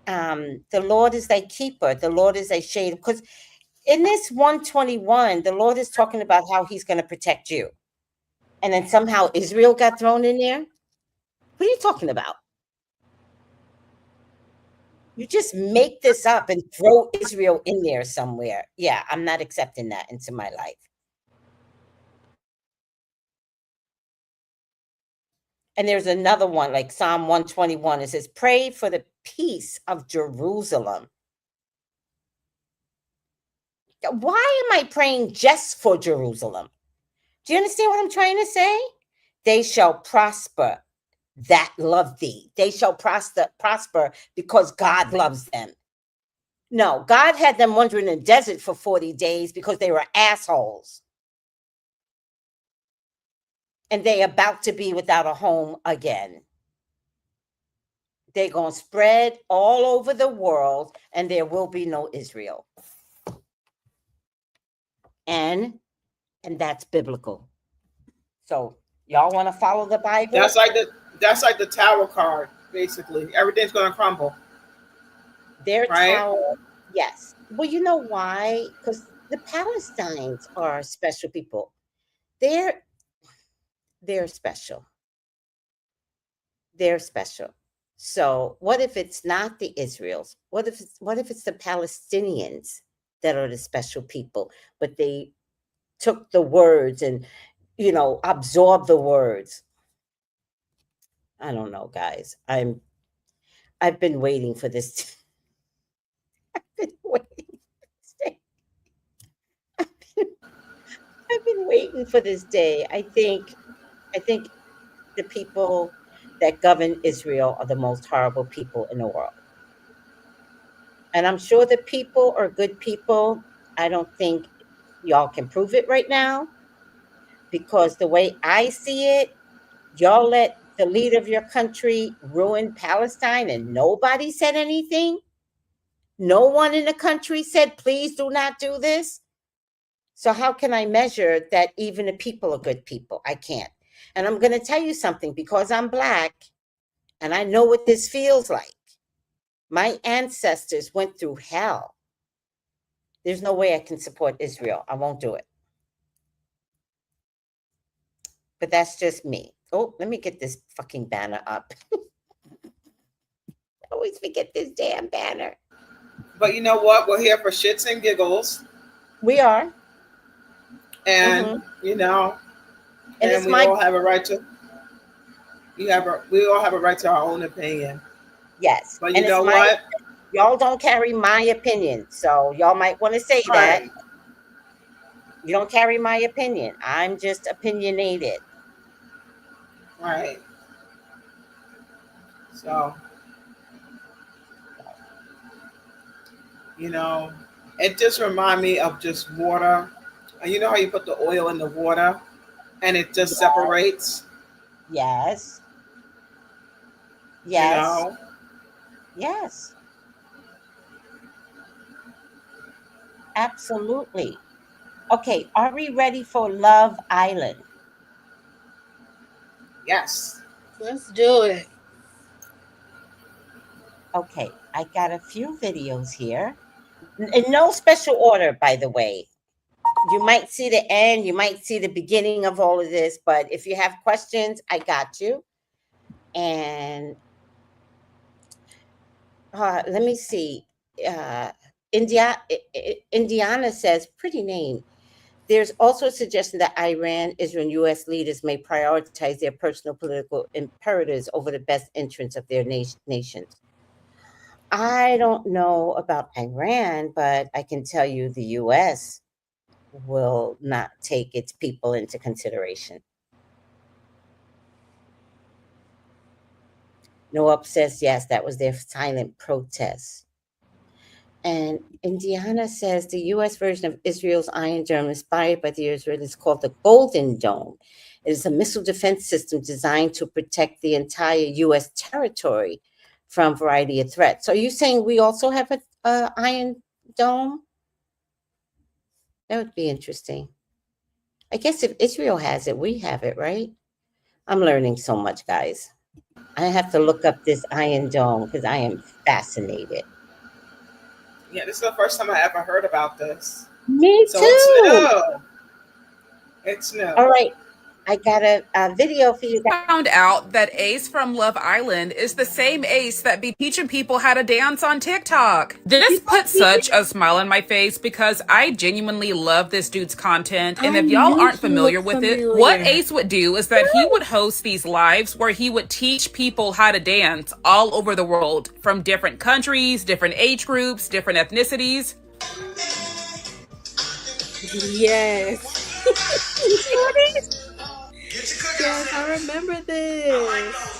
The Lord is thy keeper. The Lord is thy shade. Because in this 121, the Lord is talking about how he's going to protect you. And then somehow Israel got thrown in there. What are you talking about? You just make this up and throw Israel in there somewhere. Yeah, I'm not accepting that into my life. And there's another one, like Psalm 121. It says, pray for the peace of Jerusalem. Why am I praying just for Jerusalem? Do you understand what I'm trying to say? They shall prosper that love thee. They shall prosper because God loves them. No, God had them wandering in the desert for 40 days because they were assholes. And they about to be without a home again. They're going to spread all over the world, and there will be no Israel. And that's biblical. So y'all want to follow the Bible? That's like the tower card, basically. Everything's going to crumble. Their tower, yes. Well, you know why? Because the Palestinians are special people. They're special. They're special. So what if it's not the Israels? What if it's the Palestinians that are the special people, but they took the words and absorbed the words? I don't know, guys. I've been waiting for this. I've been waiting for this day. I've been waiting for this day. I think the people that govern Israel are the most horrible people in the world. And I'm sure the people are good people. I don't think y'all can prove it right now, because the way I see it, y'all let the leader of your country ruin Palestine and nobody said anything. No one in the country said, please do not do this. So how can I measure that even the people are good people? I can't. And I'm going to tell you something, because I'm Black and I know what this feels like. My ancestors went through hell. There's no way I can support Israel. I won't do it. But that's just me. Oh, let me get this fucking banner up. I always forget this damn banner. But you know what? We're here for shits and giggles. We are. And, and it's we all have a right to, we all have a right to our own opinion. Yes. But you know what? Y'all don't carry my opinion. So y'all might want to say that. You don't carry my opinion. I'm just opinionated. Right. So, it just reminds me of just water. And you know how you put the oil in the water and it just separates? Yes. Yes. Yes. Absolutely. Okay, are we ready for Love Island? Yes. Let's do it. Okay, I got a few videos here. In no special order, by the way. You might see the end, you might see the beginning of all of this, but if you have questions, I got you. And let me see. Uh, Indiana says, pretty name. There's also a suggestion that Iran, Israel, and U.S. leaders may prioritize their personal political imperatives over the best interests of their nations. I don't know about Iran, but I can tell you the U.S. will not take its people into consideration. Noah says, yes, that was their silent protest. And Indiana says the U.S. version of Israel's Iron Dome, inspired by the Israelis, called the Golden Dome. It is a missile defense system designed to protect the entire U.S. territory from a variety of threats. So are you saying we also have a Iron Dome? That would be interesting. I guess if Israel has it, we have it, right? I'm learning so much, guys. I have to look up this Iron Dome because I am fascinated. Yeah, this is the first time I ever heard about this. Me So it's too. new. It's new. All right. I got a video for you guys. Found out that Ace from Love Island is the same Ace that be teaching people how to dance on TikTok. This put such a smile on my face because I genuinely love this dude's content. And I if y'all knew aren't he familiar looked with it, familiar. what Ace would do is that he would host these lives where he would teach people how to dance all over the world from different countries, different age groups, different ethnicities. Yes. Yes, I remember this.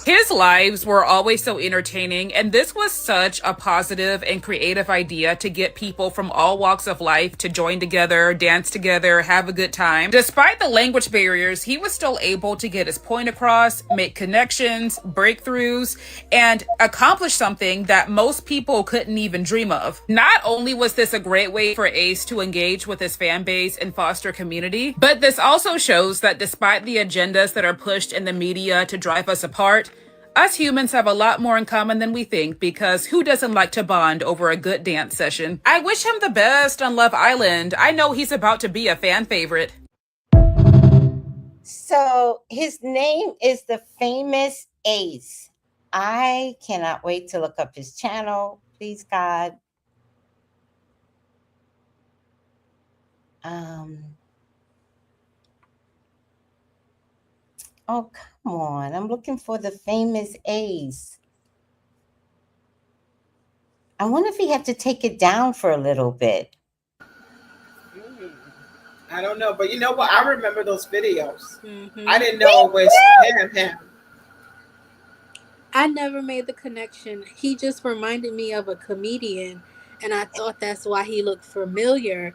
His lives were always so entertaining, and this was such a positive and creative idea to get people from all walks of life to join together, dance together, have a good time. Despite the language barriers, he was still able to get his point across, make connections, breakthroughs, and accomplish something that most people couldn't even dream of. Not only was this a great way for Ace to engage with his fan base and foster community, but this also shows that despite the agendas that are pushed in the media to drive us apart, us humans have a lot more in common than we think, because who doesn't like to bond over a good dance session? I wish him the best on Love Island. I know he's about to be a fan favorite. So his name is the famous Ace. I cannot wait to look up his channel. Please, God. Oh, come on. I'm looking for the famous Ace. I wonder if he had to take it down for a little bit. I don't know, but you know what? I remember those videos. Mm-hmm. I didn't know it was him. I never made the connection. He just reminded me of a comedian, and I thought that's why he looked familiar.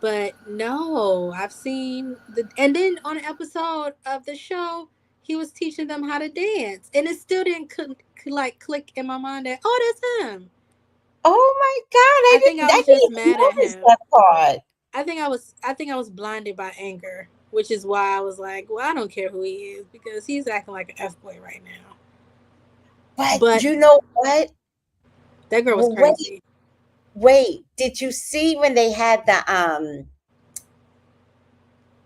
But no, I've seen and then on an episode of the show, he was teaching them how to dance, and it still didn't click in my mind that, oh, that's him. Oh my God! I think I was just mad at him. That part. I think I was blinded by anger, which is why I was like, well, I don't care who he is, because he's acting like an F-boy right now. But you know what? That girl was crazy. Wait, did you see when they had the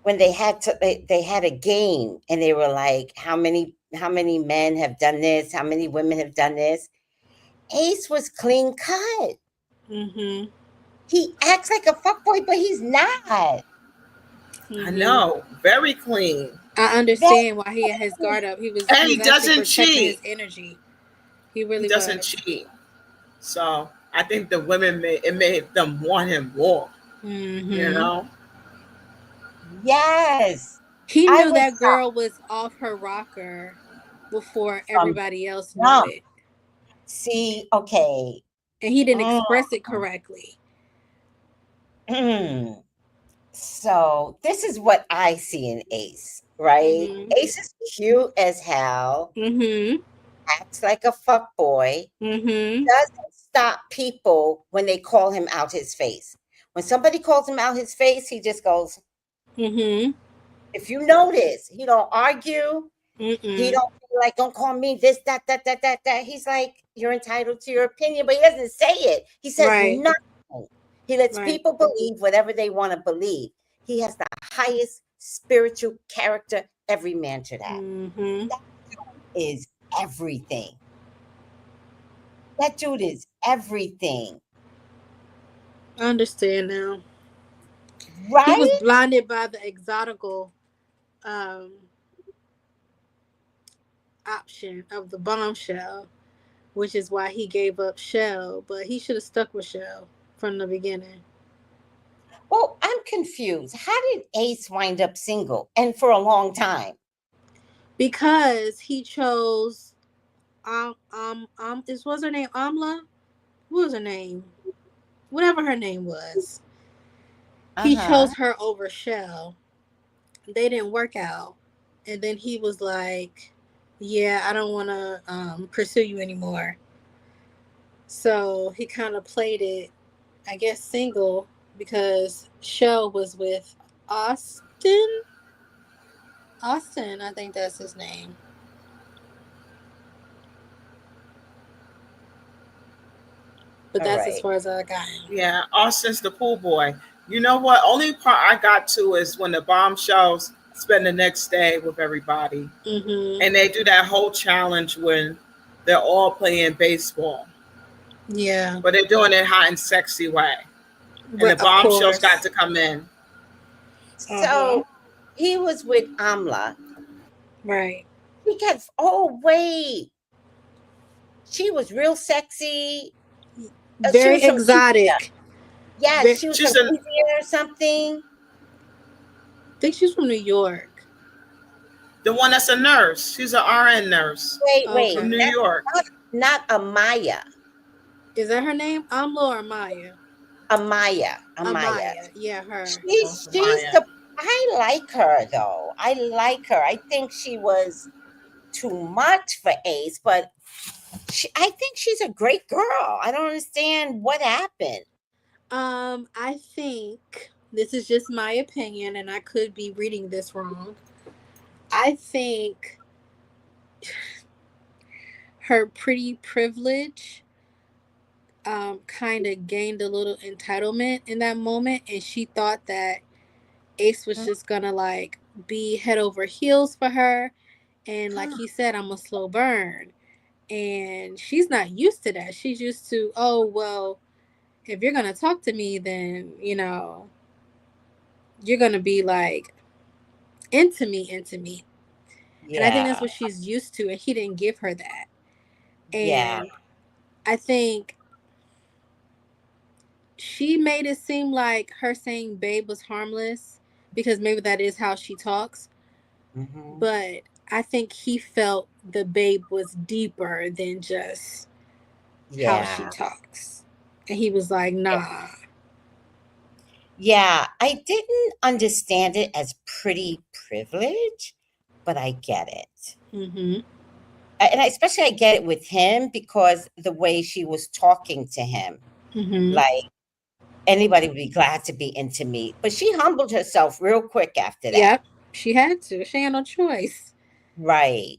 when they had a game, and they were like, how many men have done this? How many women have done this? Ace was clean cut. Mm-hmm. He acts like a fuckboy, but he's not. Mm-hmm. I know, very clean. I understand why he had his guard up. He doesn't cheat. His energy. He really doesn't cheat. So I think the women made them want him more. Mm-hmm. You know. Yes. He knew that girl was off her rocker before everybody else knew it. See, okay. And he didn't express it correctly. So this is what I see in Ace, right? Mm-hmm. Ace is cute as hell. Mm-hmm. Acts like a fuckboy. Mm-hmm. Doesn't stop people when they call him out his face. When somebody calls him out his face, he just goes. Mm-hmm. If you notice, he don't argue. He don't be like, don't call me this, that. He's like, you're entitled to your opinion, but he doesn't say it. He says Right. nothing. He lets Right. people believe whatever they want to believe. He has the highest spiritual character every man should have. Mm-hmm. That dude is everything. That dude is everything. I understand now. Right? He was blinded by the exotical option of the bombshell, which is why he gave up Shell, but he should have stuck with Shell from the beginning. Well, I'm confused. How did Ace wind up single and for a long time? Because he chose this was her name Amla? What was her name? Whatever her name was. He chose her over Shell. They didn't work out. And then he was like, yeah, I don't want to pursue you anymore. So he kind of played it, I guess, single because Shell was with Austin. Austin, I think that's his name. But that's as far as I got him. Yeah, Austin's the pool boy. You know what? Only part I got to is when the bombshells spend the next day with everybody. Mm-hmm. And they do that whole challenge when they're all playing baseball. Yeah. But they're doing it hot and sexy way. And the bombshells got to come in. So he was with Amla. Right. He got, oh, wait. She was real sexy. Very exotic. Yeah, she was from India or something. I think she's from New York. The one that's a nurse. She's an RN nurse. Wait. From New York. Not Amaya. Is that her name? Amla or Amaya? Amaya. Yeah, her. I like her though. I like her. I think she was too much for Ace, but I think she's a great girl. I don't understand what happened. I think this is just my opinion, and I could be reading this wrong. I think her pretty privilege kind of gained a little entitlement in that moment, and she thought that Ace was just gonna like be head over heels for her, and like he said, I'm a slow burn, and she's not used to that. She's used to, oh well, if you're gonna talk to me, then you know you're gonna be like into me. Yeah. And I think that's what she's used to, and he didn't give her that. And I think she made it seem like her saying babe was harmless because maybe that is how she talks. Mm-hmm. But I think he felt the babe was deeper than just how she talks. And he was like, nah. Yeah, I didn't understand it as pretty privilege, but I get it. Mm-hmm. And especially I get it with him because the way she was talking to him. Mm-hmm. Like, anybody would be glad to be into me. But she humbled herself real quick after that. Yep, she had to. She had no choice. Right.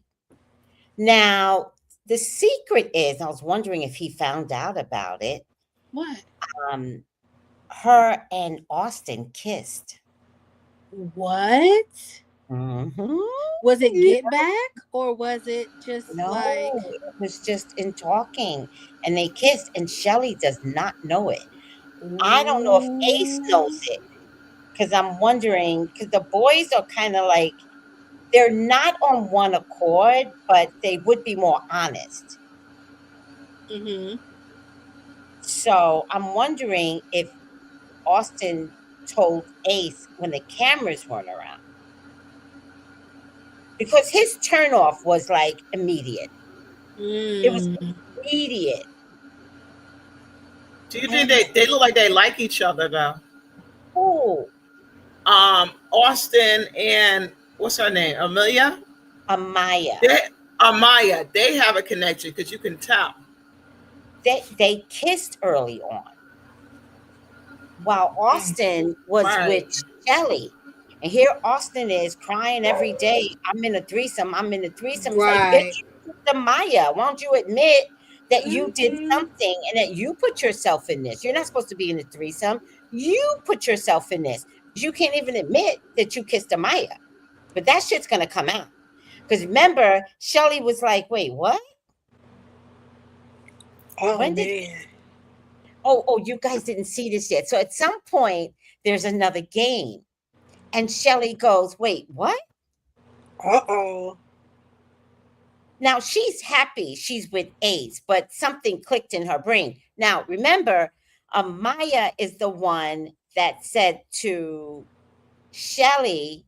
Now, the secret is, I was wondering if he found out about it. What? Her and Austin kissed. What? Mm-hmm. Was it get back or was it just like... it was just in talking and they kissed and Shelly does not know it. Ooh. I don't know if Ace knows it because I'm wondering, because the boys are kind of like, they're not on one accord, but they would be more honest. Mm-hmm. So I'm wondering if Austin told Ace when the cameras weren't around. Because his turnoff was like immediate. It was immediate. Do you think they look like they like each other though? Who? Austin and what's her name? Amaya. Amaya. They have a connection because you can tell. They kissed early on. while Austin was Right. with Shelly. And here Austin is crying every day. I'm in a threesome. I'm in a threesome. It's like, bitch, Right. Sister Maya, why don't you admit that you did Mhm. something and that you put yourself in this? You're not supposed to be in a threesome. You put yourself in this. You can't even admit that you kissed Amaya. But that shit's gonna come out. Because remember, Shelly was like, wait, what? Oh When did man. oh, you guys didn't see this yet. So at some point, there's another game. And Shelly goes, wait, what? Uh-oh. Now she's happy she's with Ace, but something clicked in her brain. Now remember, Maya is the one that said to Shelly,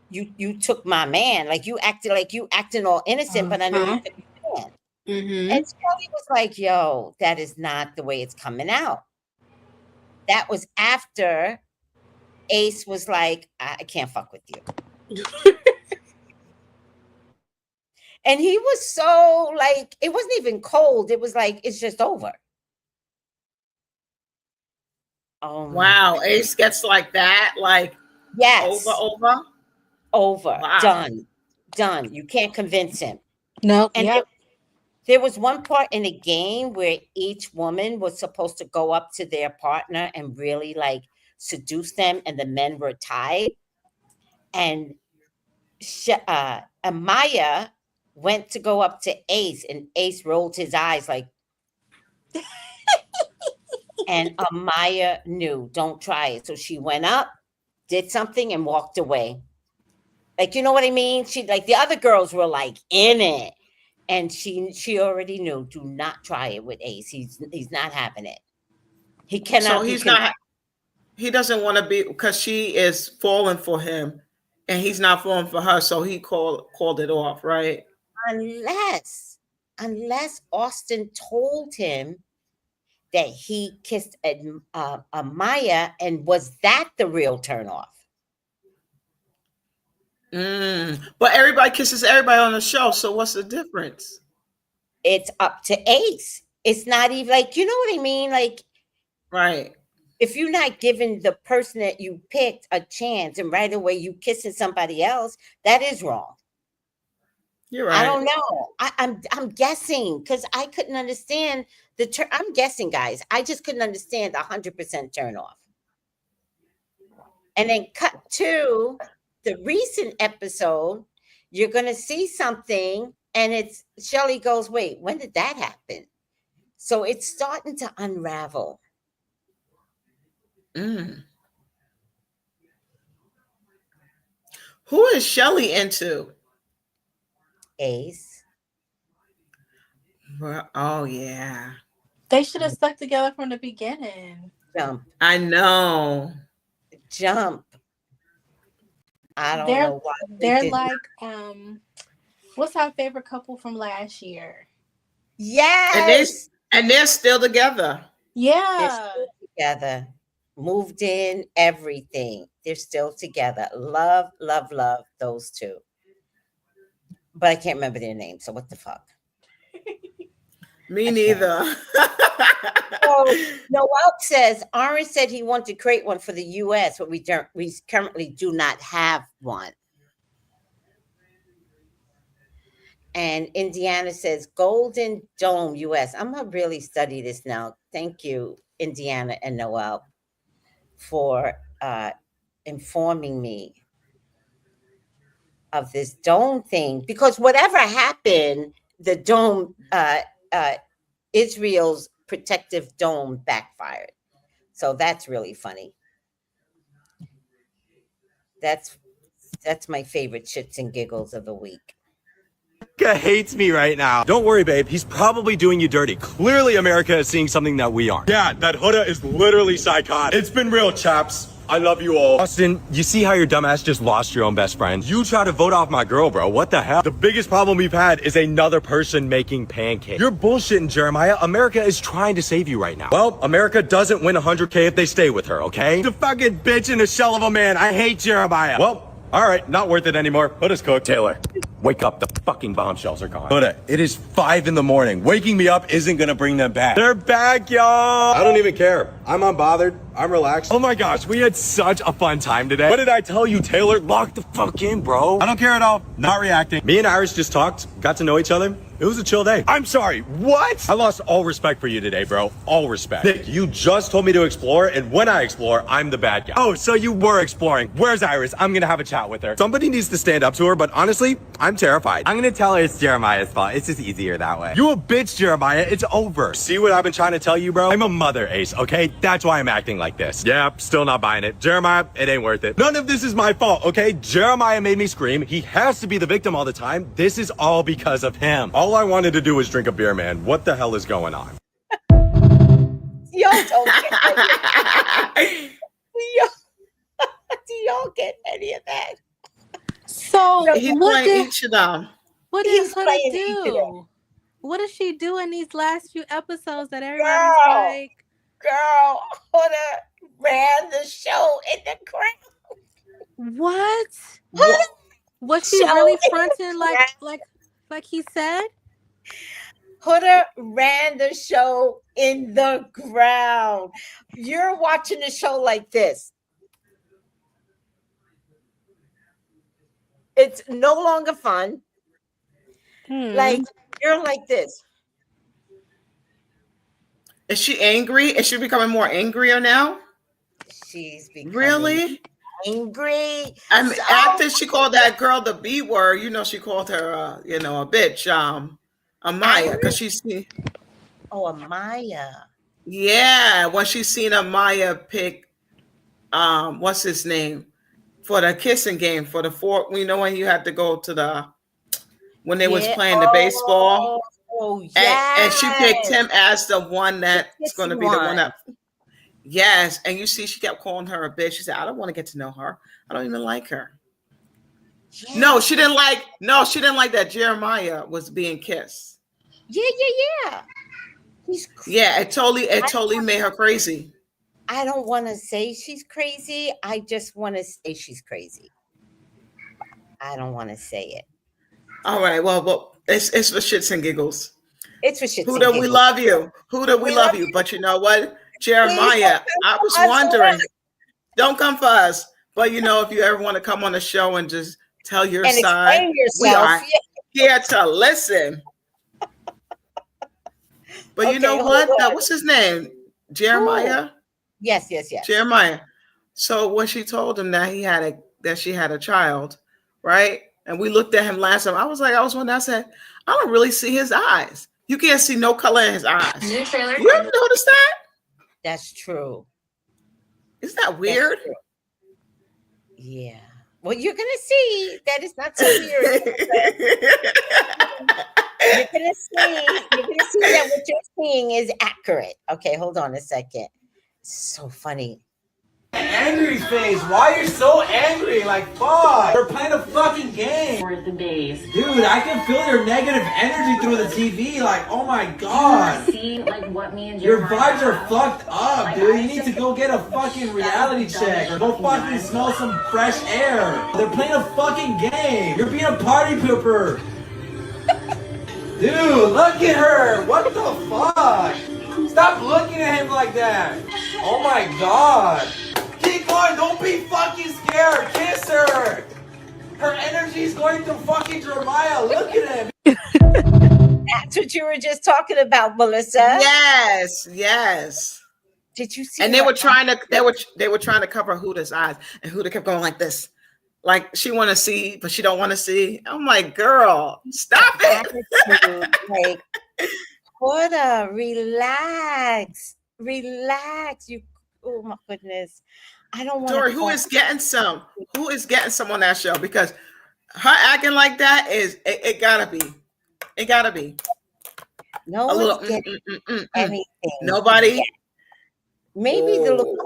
you took my man. Like you acting all innocent, but I know you took my man. Mm-hmm. And Shelly was like, yo, that is not the way it's coming out. That was after Ace was like, I can't fuck with you. And he was so like, it wasn't even cold. It was like, it's just over. Oh Wow. Ace gets like that, like yes, over. over, done. You can't convince him. No. And Yep. there was one part in the game where each woman was supposed to go up to their partner and really like seduce them, and the men were tied. And Amaya went to go up to Ace, and Ace rolled his eyes like, and Amaya knew, don't try it. So she went up, did something, and walked away. Like, you know what I mean? She like the other girls were like in it, and she already knew, do not try it with Ace. He's not having it. He cannot. So he's not. He doesn't want to be, because she is falling for him, and he's not falling for her. So he called it off, right? Unless Austin told him that he kissed Amaya, and was that the real turnoff? But everybody kisses everybody on the show, so what's the difference? It's up to Ace. It's not even like, you know what I mean? Like, right. If you're not giving the person that you picked a chance, and right away you kissing somebody else, that is wrong. You're right. I don't know. I'm guessing, because I couldn't understand I'm guessing, guys. I just couldn't understand 100% turn off. And then cut to the recent episode, you're going to see something, and it's Shelly goes, wait, when did that happen? So it's starting to unravel. Who is Shelly into? Ace. Well, oh yeah. They should have stuck together from the beginning. Jump. I know. Jump. I don't know why. They're like, what's our favorite couple from last year? Yes. And they're still together. Yeah. They're still together. Moved in, everything. They're still together. Love those two. But I can't remember their names, so what the fuck? Me neither. So Noel says, Orange said he wanted to create one for the US, but we currently do not have one. And Indiana says, Golden Dome US. I'm going to really study this now. Thank you, Indiana and Noel, for informing me of this dome thing. Because whatever happened, the dome, Israel's protective dome backfired. So that's really funny. That's my favorite shits and giggles of the week. America hates me right now. Don't worry, babe. He's probably doing you dirty. Clearly, America is seeing something that we aren't. Yeah, that HUDA is literally psychotic. It's been real, chaps. I love you all. Austin, you see how your dumbass just lost your own best friend? You try to vote off my girl, bro. What the hell? The biggest problem we've had is another person making pancakes. You're bullshitting, Jeremiah. America is trying to save you right now. Well, America doesn't win 100K if they stay with her, okay? The fucking bitch in a shell of a man. I hate Jeremiah. Well, all right, not worth it anymore. HUDA's cooked. Taylor. Wake up, the fucking bombshells are gone. Huda, it is 5 in the morning. Waking me up isn't gonna bring them back. They're back, y'all. I don't even care. I'm unbothered. I'm relaxed. Oh my gosh, we had such a fun time today. What did I tell you, Taylor? Lock the fuck in, bro. I don't care at all. Not reacting. Me and Iris just talked, got to know each other. It was a chill day. I'm sorry, what? I lost all respect for you today, bro. All respect. Nick, you just told me to explore, and when I explore, I'm the bad guy. Oh, so you were exploring. Where's Iris? I'm gonna have a chat with her. Somebody needs to stand up to her, but honestly, I'm terrified. I'm gonna tell her it's Jeremiah's fault. It's just easier that way. You a bitch, Jeremiah. It's over. See what I've been trying to tell you, bro? I'm a mother, Ace, okay? That's why I'm acting like this. Yeah, still not buying it. Jeremiah, it ain't worth it. None of this is my fault, okay? Jeremiah made me scream. He has to be the victim all the time. This is all because of him. All I wanted to do was drink a beer, man. What the hell is going on? Y'all don't get do y'all get any of that? So He's what playing did each of them. what He's did Huda playing each of them. do? What did she do in these last few episodes that everybody's Girl. like, Girl, Huda ran the show in the ground. what? What? Was she Show really in the fronting ground. like he said? Huda ran the show in the ground. You're watching the show like this. It's no longer fun. Like, you're like this. Is she angry? Is she becoming more angrier now? She's becoming Really? angry. I mean, So- after she called that girl the B word, she called her, a bitch, Amaya, because she's, Oh, Amaya. yeah, when she seen Amaya pick, what's his name, for the kissing game for the four, when you had to go to when they was playing the baseball. Oh, yeah. And she picked him as the one that's going to be the one one. that. Yes, and you see, she kept calling her a bitch. She said, "I don't want to get to know her. I don't even like her." Yeah. No, she didn't like. No, she didn't like that Jeremiah was being kissed. Yeah. He's Yeah, it totally made her crazy. I don't want to say she's crazy. I just want to say she's crazy. I don't want to say it. All right, well, it's for shits and giggles. It's for shit. Huda, we love you. Huda, we love you. But you know what, Jeremiah, I was wondering. Don't come for us. But if you ever want to come on the show and just tell your And side, explain we yourself. are here to listen. But you Okay, know hold what? on. What's his name? Jeremiah? Yes. Jeremiah. So when she told him that she had a child, right? And we looked at him last time. I was wondering, I said, I don't really see his eyes. You can't see no color in his eyes. New trailer. You ever notice that? That's true. Isn't that weird? That's true. Yeah. Well, you're gonna see that it's not so weird. You're gonna see that what you're seeing is accurate. Okay, hold on a second. So funny. Angry face. Why are you so angry? Like, fuck. We're playing a fucking game. For the days. Dude, I can feel your negative energy through the TV. Like, oh my god. See, what me and Your vibes are fucked up, dude. You need to go get a fucking reality check or go fucking smell some fresh air. They're playing a fucking game. You're being a party pooper. Dude, look at her. What the fuck? Stop looking at him like that. Oh my god. Keep going. Don't be fucking scared. Kiss her. Her energy's going to fucking Jeremiah. Look at him. That's what you were just talking about, Melissa. Yes. Did you see? And they were trying to cover Huda's eyes, and Huda kept going like this, like she want to see, but she don't want to see. I'm like, girl, stop it. Like, Huda, relax. You. Oh my goodness. I don't want. Dory, who is getting some on that show? Because her acting like that it gotta be. It gotta be. No A one's little getting anything. Nobody. yet. Maybe the little.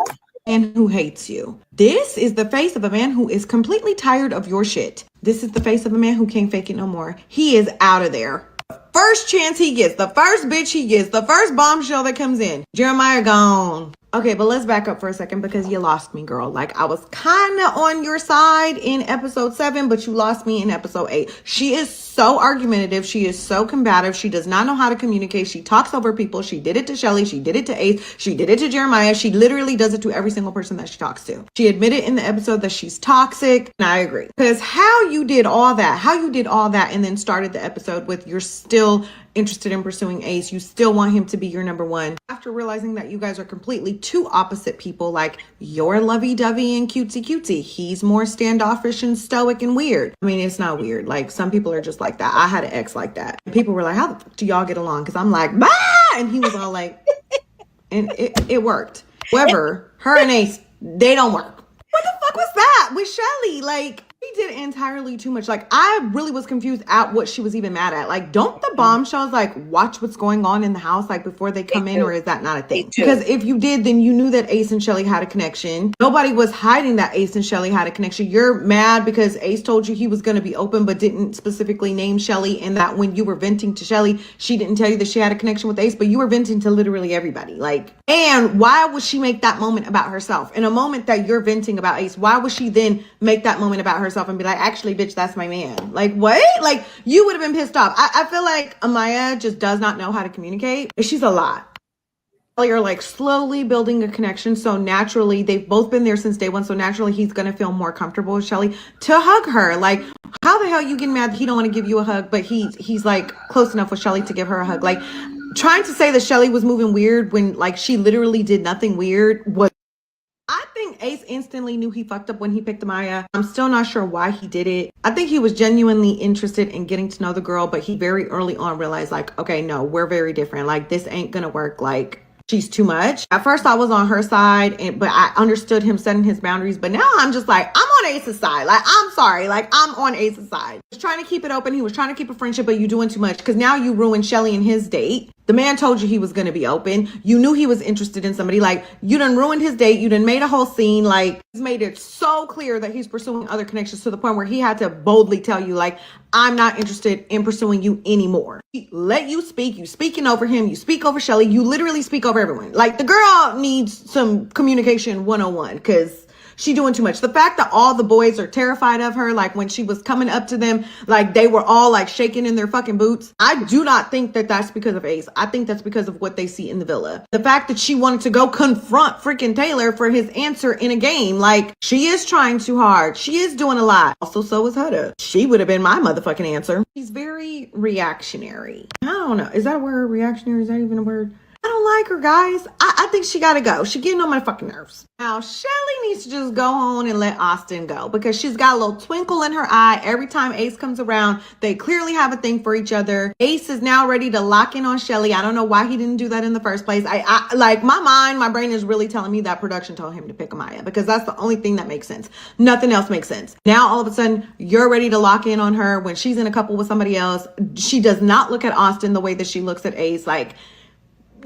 Man who hates you. This is the face of a man who is completely tired of your shit. This is the face of a man who can't fake it no more. He is out of there. First chance he gets, the first bitch he gets, the first bombshell that comes in, Jeremiah gone. Okay, but let's back up for a second because you lost me, girl. Like, I was kind of on your side in episode 7, but you lost me in episode 8. She is so argumentative. She is so combative. She does not know how to communicate. She talks over people. She did it to Shelly. She did it to Ace. She did it to Jeremiah. She literally does it to every single person that she talks to. She admitted in the episode that she's toxic, and I agree. Because how you did all that, and then started the episode with you're still interested in pursuing Ace, you still want him to be your number one, after realizing that you guys are completely two opposite people. Like, you're lovey-dovey and cutesy. He's more standoffish and stoic and weird. I mean, it's not weird. Like, some people are just like that. I had an ex like that. People were like, how the fuck do y'all get along? Because I'm like, bah! And he was all like, and it worked. However, her and Ace, they don't work. What the fuck was that with Shelly? Like, she did entirely too much. Like, I really was confused at what she was even mad at. Like, don't the bombshells like watch what's going on in the house like before they come in, or is that not a thing? Because if you did, then you knew that Ace and Shelly had a connection. Nobody was hiding that Ace and Shelly had a connection. You're mad because Ace told you he was going to be open but didn't specifically name Shelly, and that when you were venting to Shelly, she didn't tell you that she had a connection with Ace, but you were venting to literally everybody. Like, and why would she make that moment about herself? In a moment that you're venting about Ace, why would she then make that moment about herself and be like, actually, bitch, that's my man? Like, what? Like, you would have been pissed off. I feel like Amaya just does not know how to communicate. She's a lot. You're like slowly building a connection. So naturally, they've both been there since day one. So naturally, he's going to feel more comfortable with Shelly to hug her. Like, how the hell you getting mad that he don't want to give you a hug, but he's like close enough with Shelly to give her a hug? Like, trying to say that Shelly was moving weird when like she literally did nothing weird was. I think Ace instantly knew he fucked up when he picked Amaya. I'm still not sure why he did it. I think he was genuinely interested in getting to know the girl, but he very early on realized like, okay, no, we're very different. Like, this ain't gonna work. Like, she's too much. At first I was on her side, but I understood him setting his boundaries. But now I'm just like, I'm on Ace's side. Like, I'm sorry. Like, I'm on Ace's side. He was trying to keep it open. He was trying to keep a friendship, but you doing too much because now you ruined Shelly and his date. The man told you he was going to be open. You knew he was interested in somebody. Like, you done ruined his date. You done made a whole scene. Like, he's made it so clear that he's pursuing other connections to the point where he had to boldly tell you, like, I'm not interested in pursuing you anymore. He let you speak. You speaking over him. You speak over Shelly. You literally speak over everyone. Like, the girl needs some communication 101 because she doing too much. The fact that all the boys are terrified of her, like when she was coming up to them, like they were all like shaking in their fucking boots. I do not think that that's because of Ace. I think that's because of what they see in the villa. The fact that she wanted to go confront freaking Taylor for his answer in a game. Like, she is trying too hard. She is doing a lot. Also, so is HUDA. She would have been my motherfucking answer. She's very reactionary. I don't know. Is that a word? Reactionary? Is that even a word? I don't like her, guys. I think she gotta go. She getting on my fucking nerves. Now, Shelly needs to just go on and let Austin go because she's got a little twinkle in her eye every time Ace comes around. They clearly have a thing for each other. Ace is now ready to lock in on Shelly. I don't know why he didn't do that in the first place. I like, my brain is really telling me that production told him to pick Amaya because that's the only thing that makes sense. Nothing else makes sense. Now, all of a sudden, you're ready to lock in on her when she's in a couple with somebody else. She does not look at Austin the way that she looks at Ace. Like,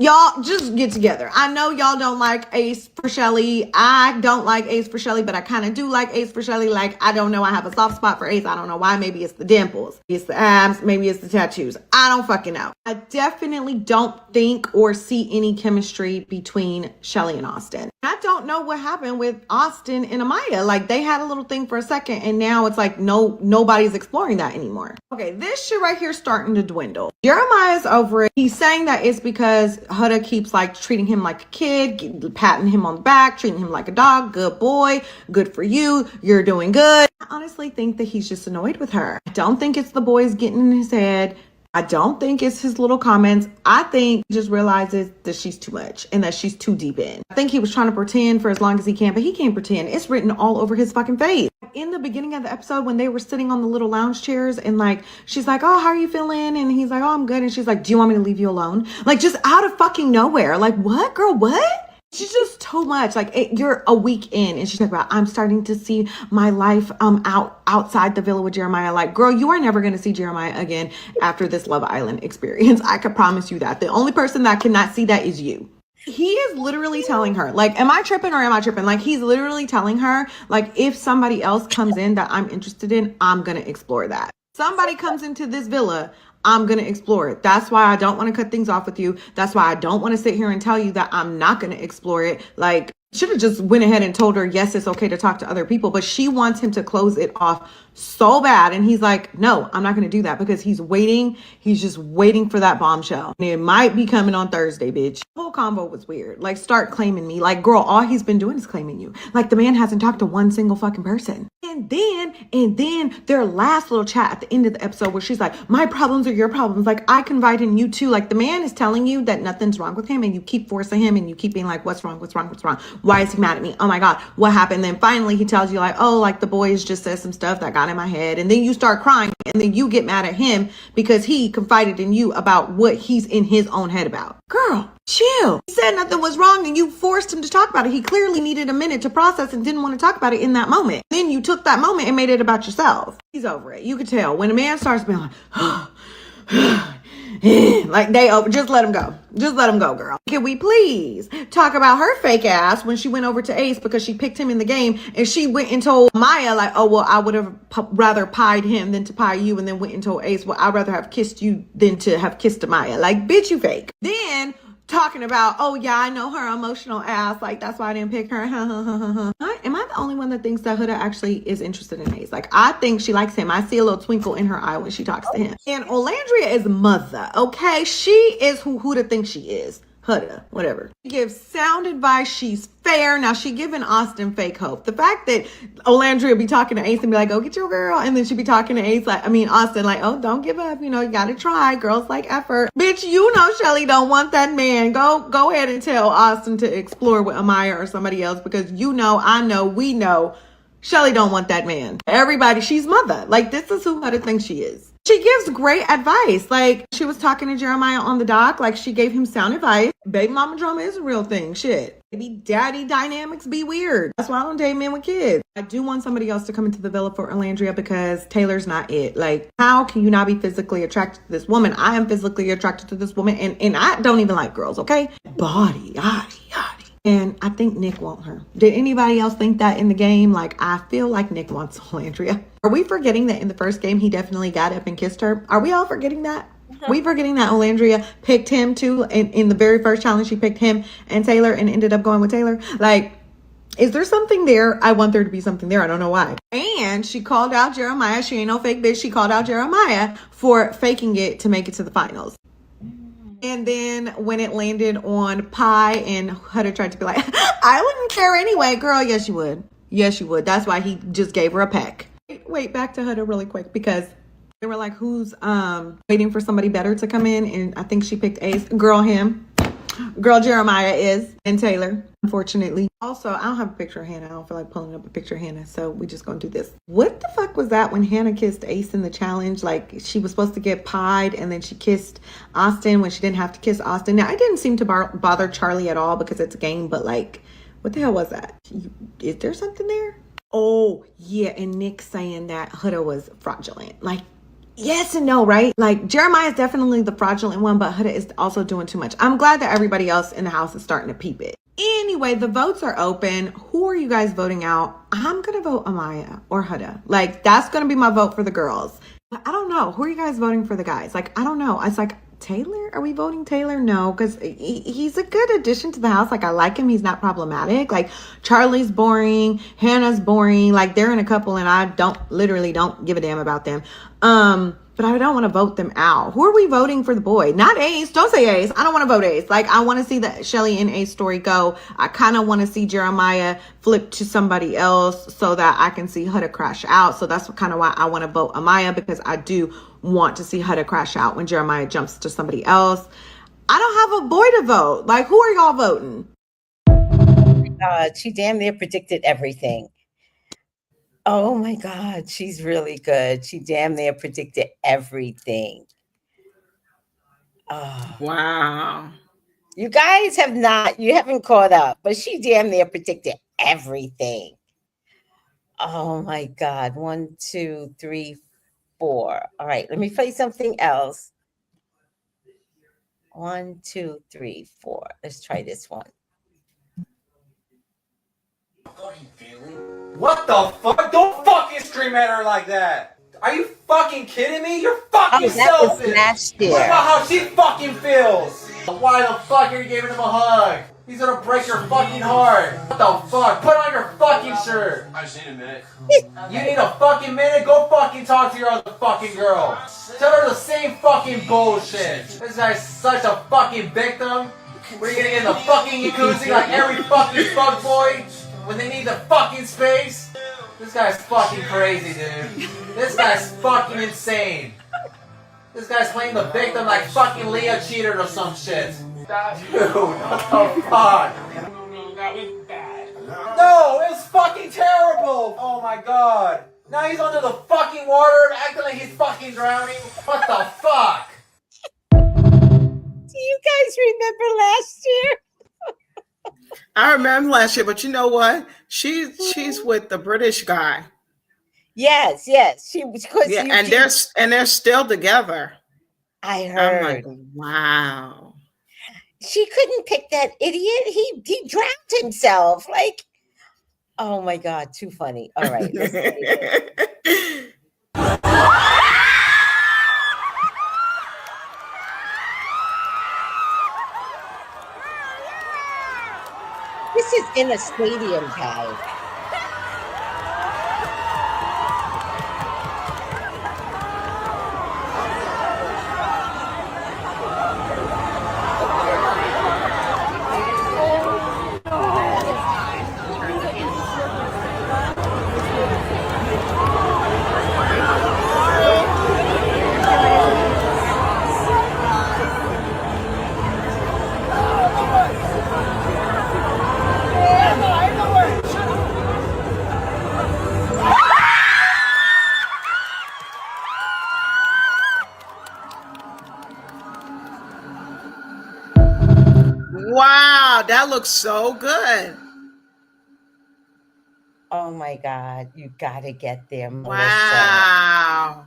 y'all just get together. I know y'all don't like Ace for Shelly. I don't like Ace for Shelly, but I kind of do like Ace for Shelly. Like, I don't know. I have a soft spot for Ace. I don't know why. Maybe it's the dimples. Maybe it's the abs. Maybe it's the tattoos. I don't fucking know. I definitely don't think or see any chemistry between Shelly and Austin. I don't know what happened with Austin and Amaya. Like, they had a little thing for a second, and now it's like nobody's exploring that anymore. Okay, this shit right here is starting to dwindle. Jeremiah's over it. He's saying that it's because HUDA keeps like treating him like a kid, patting him on the back, treating him like a dog. Good boy. Good for you. You're doing good. I honestly think that he's just annoyed with her. I don't think it's the boys getting in his head. I don't think it's his little comments. I think he just realizes that she's too much and that she's too deep in. I think he was trying to pretend for as long as he can, but he can't pretend. It's written all over his fucking face. In the beginning of the episode, when they were sitting on the little lounge chairs and like, she's like, oh, how are you feeling? And he's like, oh, I'm good. And she's like, do you want me to leave you alone? Like, just out of fucking nowhere. Like, what, girl, what? She's just too much. Like, you're a week in and she's like, well, I'm starting to see my life outside the villa with Jeremiah. Like, girl, you are never going to see Jeremiah again after this Love Island experience. I could promise you that. The only person that cannot see that is you. He is literally telling her, like, am I tripping or am I tripping? Like, he's literally telling her, like, if somebody else comes in that I'm interested in, I'm going to explore that. Somebody comes into this villa, I'm going to explore it. That's why I don't want to cut things off with you. That's why I don't want to sit here and tell you that I'm not going to explore it. Like, should have just went ahead and told her, yes, it's okay to talk to other people, but she wants him to close it off so bad. And he's like, no, I'm not going to do that, because he's waiting. He's just waiting for that bombshell. And it might be coming on Thursday, bitch. The whole combo was weird. Like, start claiming me. Like, girl, all he's been doing is claiming you. Like, the man hasn't talked to one single fucking person. And then their last little chat at the end of the episode where she's like, my problems are your problems. Like, I confide in you too. Like, the man is telling you that nothing's wrong with him, and you keep forcing him, and you keep being like, what's wrong? What's wrong? What's wrong? Why is he mad at me? Oh my God, what happened? Then finally he tells you like, oh, like the boys just said some stuff that got in my head. And then you start crying, and then you get mad at him because he confided in you about what he's in his own head about. Girl, chill. He said nothing was wrong, and you forced him to talk about it. He clearly needed a minute to process and didn't want to talk about it in that moment. Then you took that moment and made it about yourself. He's over it. You could tell when a man starts being like, like they over, just let him go. Just let him go, girl. Can we please talk about her fake ass when she went over to Ace because she picked him in the game, and she went and told Maya like, oh, well, I would have rather pied him than to pie you, and then went and told Ace, well, I'd rather have kissed you than to have kissed Maya. Like, bitch, you fake. Then talking about, oh yeah, I know her emotional ass, like that's why I didn't pick her. Am I the only one that thinks that Huda actually is interested in Ace? Like, I think she likes him. I see a little twinkle in her eye when she talks to him. And Olandria is mother, okay? She is who Huda thinks she is. Huda, whatever. She gives sound advice. She's fair. Now she giving Austin fake hope. The fact that Olandria be talking to Ace and be like, go get your girl. And then she be talking to Ace like, Austin like, oh, don't give up. You know, you got to try. Girls like effort. Bitch, you know Shelly don't want that man. Go ahead and tell Austin to explore with Amaya or somebody else, because you know, I know, we know Shelly don't want that man. Everybody, she's mother. Like, this is who Huda thinks she is. She gives great advice. Like, she was talking to Jeremiah on the dock. Like, she gave him sound advice. Baby mama drama is a real thing. Shit. Baby daddy dynamics be weird. That's why I don't date men with kids. I do want somebody else to come into the villa for Olandria, because Taylor's not it. Like, how can you not be physically attracted to this woman? I am physically attracted to this woman, and I don't even like girls, okay? Body, yaddy. And I think Nick wants her. Did anybody else think that in the game? Like, I feel like Nick wants Olandria. Are we forgetting that in the first game, he definitely got up and kissed her? Are we all forgetting that? We forgetting that Olandria picked him too? In the very first challenge, she picked him and Taylor and ended up going with Taylor. Like, is there something there? I want there to be something there. I don't know why. And she called out Jeremiah. She ain't no fake bitch. She called out Jeremiah for faking it to make it to the finals. And then when it landed on Pie and Huda tried to be like, I wouldn't care anyway. Girl, yes, you would. Yes, you would. That's why he just gave her a peck. Wait, back to Huda really quick, because they were like, who's waiting for somebody better to come in? And I think she picked Ace. Girl, him. Girl, Jeremiah is. And Taylor, unfortunately. Also, I don't have a picture of Hannah. I don't feel like pulling up a picture of Hannah. So we just gonna do this. What the fuck was that when Hannah kissed Ace in the challenge? Like, she was supposed to get pied, and then she kissed Austin when she didn't have to kiss Austin. Now, I didn't seem to bother Charlie at all because it's a game, but like, what the hell was that? Is there something there? Oh, yeah. And Nick saying that Huda was fraudulent. Like, yes and no, right? Like, Jeremiah is definitely the fraudulent one, but Huda is also doing too much. I'm glad that everybody else in the house is starting to peep it. Anyway, the votes are open. Who are you guys voting out? I'm going to vote Amaya or Huda. Like, that's going to be my vote for the girls. But I don't know. Who are you guys voting for the guys? Like, I don't know. It's like, Taylor? Are we voting Taylor? No, because he's a good addition to the house. Like, I like him. He's not problematic. Like, Charlie's boring. Hannah's boring. Like, they're in a couple, and I literally don't give a damn about them. But I don't want to vote them out. Who are we voting for the boy? Not Ace. Don't say Ace. I don't want to vote Ace. Like, I want to see the Shelly and Ace story go. I kind of want to see Jeremiah flip to somebody else so that I can see Huda crash out. So that's kind of why I want to vote Amaya, because I do want to see Huda crash out when Jeremiah jumps to somebody else. I don't have a boy to vote. Like, who are y'all voting? She damn near predicted everything. Oh my God, she's really good. She damn near predicted everything. Oh. Wow. You guys haven't caught up, but she damn near predicted everything. Oh my God. 1, 2, 3, 4. All right, let me play something else. 1, 2, 3, 4. Let's try this one. What the fuck? Don't fucking scream at her like that. Are you fucking kidding me? You're fucking that was selfish. last What year. about how she fucking feels? Why the fuck are you giving him a hug? He's gonna break your fucking heart. What the fuck? Put on your fucking shirt. I just need a minute. You need a fucking minute? Go fucking talk to your other fucking girl. Tell her the same fucking bullshit. This guy's such a fucking victim. We're gonna get in the fucking jacuzzi like every fucking fuckboy when they need the fucking space. This guy's fucking crazy, dude. This guy's fucking insane. This guy's playing the victim like fucking Leah cheated or some shit. Dude, what the fuck? No, it was fucking terrible. Oh my god. Now he's under the fucking water acting like he's fucking drowning. What the fuck? Do you guys remember last year? I remember last year, but you know what? She's with the British guy. Yes. She was Yeah, and they're still together. I heard. I'm like, wow. She couldn't pick that idiot. He drowned himself. Like, oh my god, too funny. All right. This is in a stadium, guys. Wow, that looks so good. Oh my god, you gotta get there, Melissa. Wow.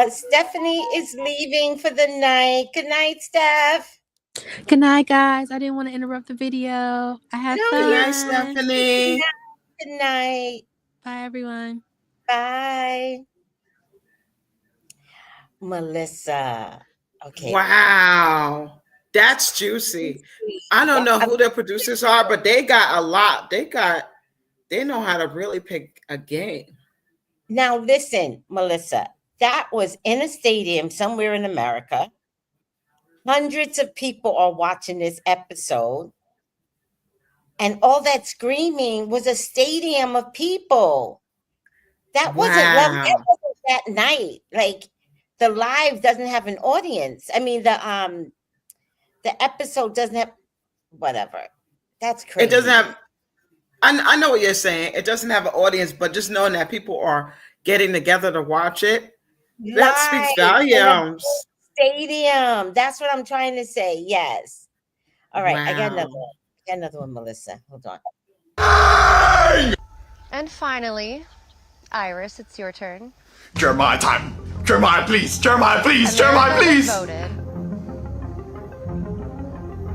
Stephanie is leaving for the night. Good night, Steph. Good night, guys. I didn't want to interrupt the video. I had fun. Good night, Stephanie. Good night. Bye, everyone. Bye. Melissa. Okay. Wow. That's juicy. I don't know who their producers are, but they got a lot. They know how to really pick a game. Now listen, Melissa, that was in a stadium somewhere in America. Hundreds of people are watching this episode. And all that screaming was a stadium of people. That wasn't that night. Like, the live doesn't have an audience. I mean, the episode doesn't have whatever. That's crazy. It doesn't have. I know what you're saying. It doesn't have an audience, but just knowing that people are getting together to watch it, that speaks volumes. Stadium. That's what I'm trying to say. Yes. All right. Wow. I got another one, Melissa. Hold on. And finally, Iris, it's your turn. Jeremiah time. Jeremiah, please. Jeremiah, please. Jeremiah, please. Voted.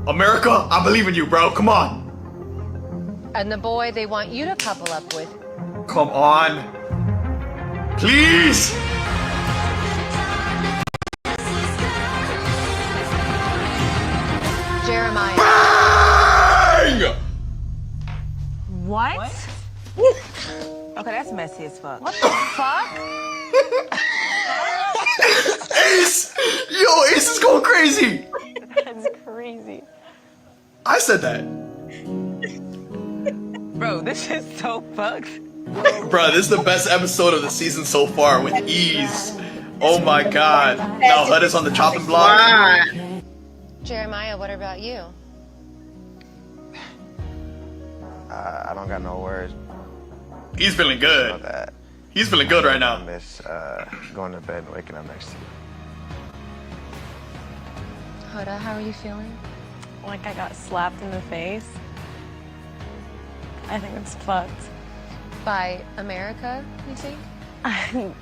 America, I believe in you, bro. Come on. And the boy they want you to couple up with. Come on. Please. Jeremiah. Bang! What? Okay, that's messy as fuck. What the fuck? Ace! Yo, Ace is going crazy. That's crazy. I said that. Bro, this is so fucked. Bro, this is the best episode of the season so far with ease. Oh my god. Now HUDA's on the chopping block. Wow. Jeremiah, what about you? I don't got no words. He's feeling good. About that. He's feeling good right now. I miss going to bed and waking up next to you. Huda, how are you feeling? Like I got slapped in the face. I think it's fucked. By America, you think?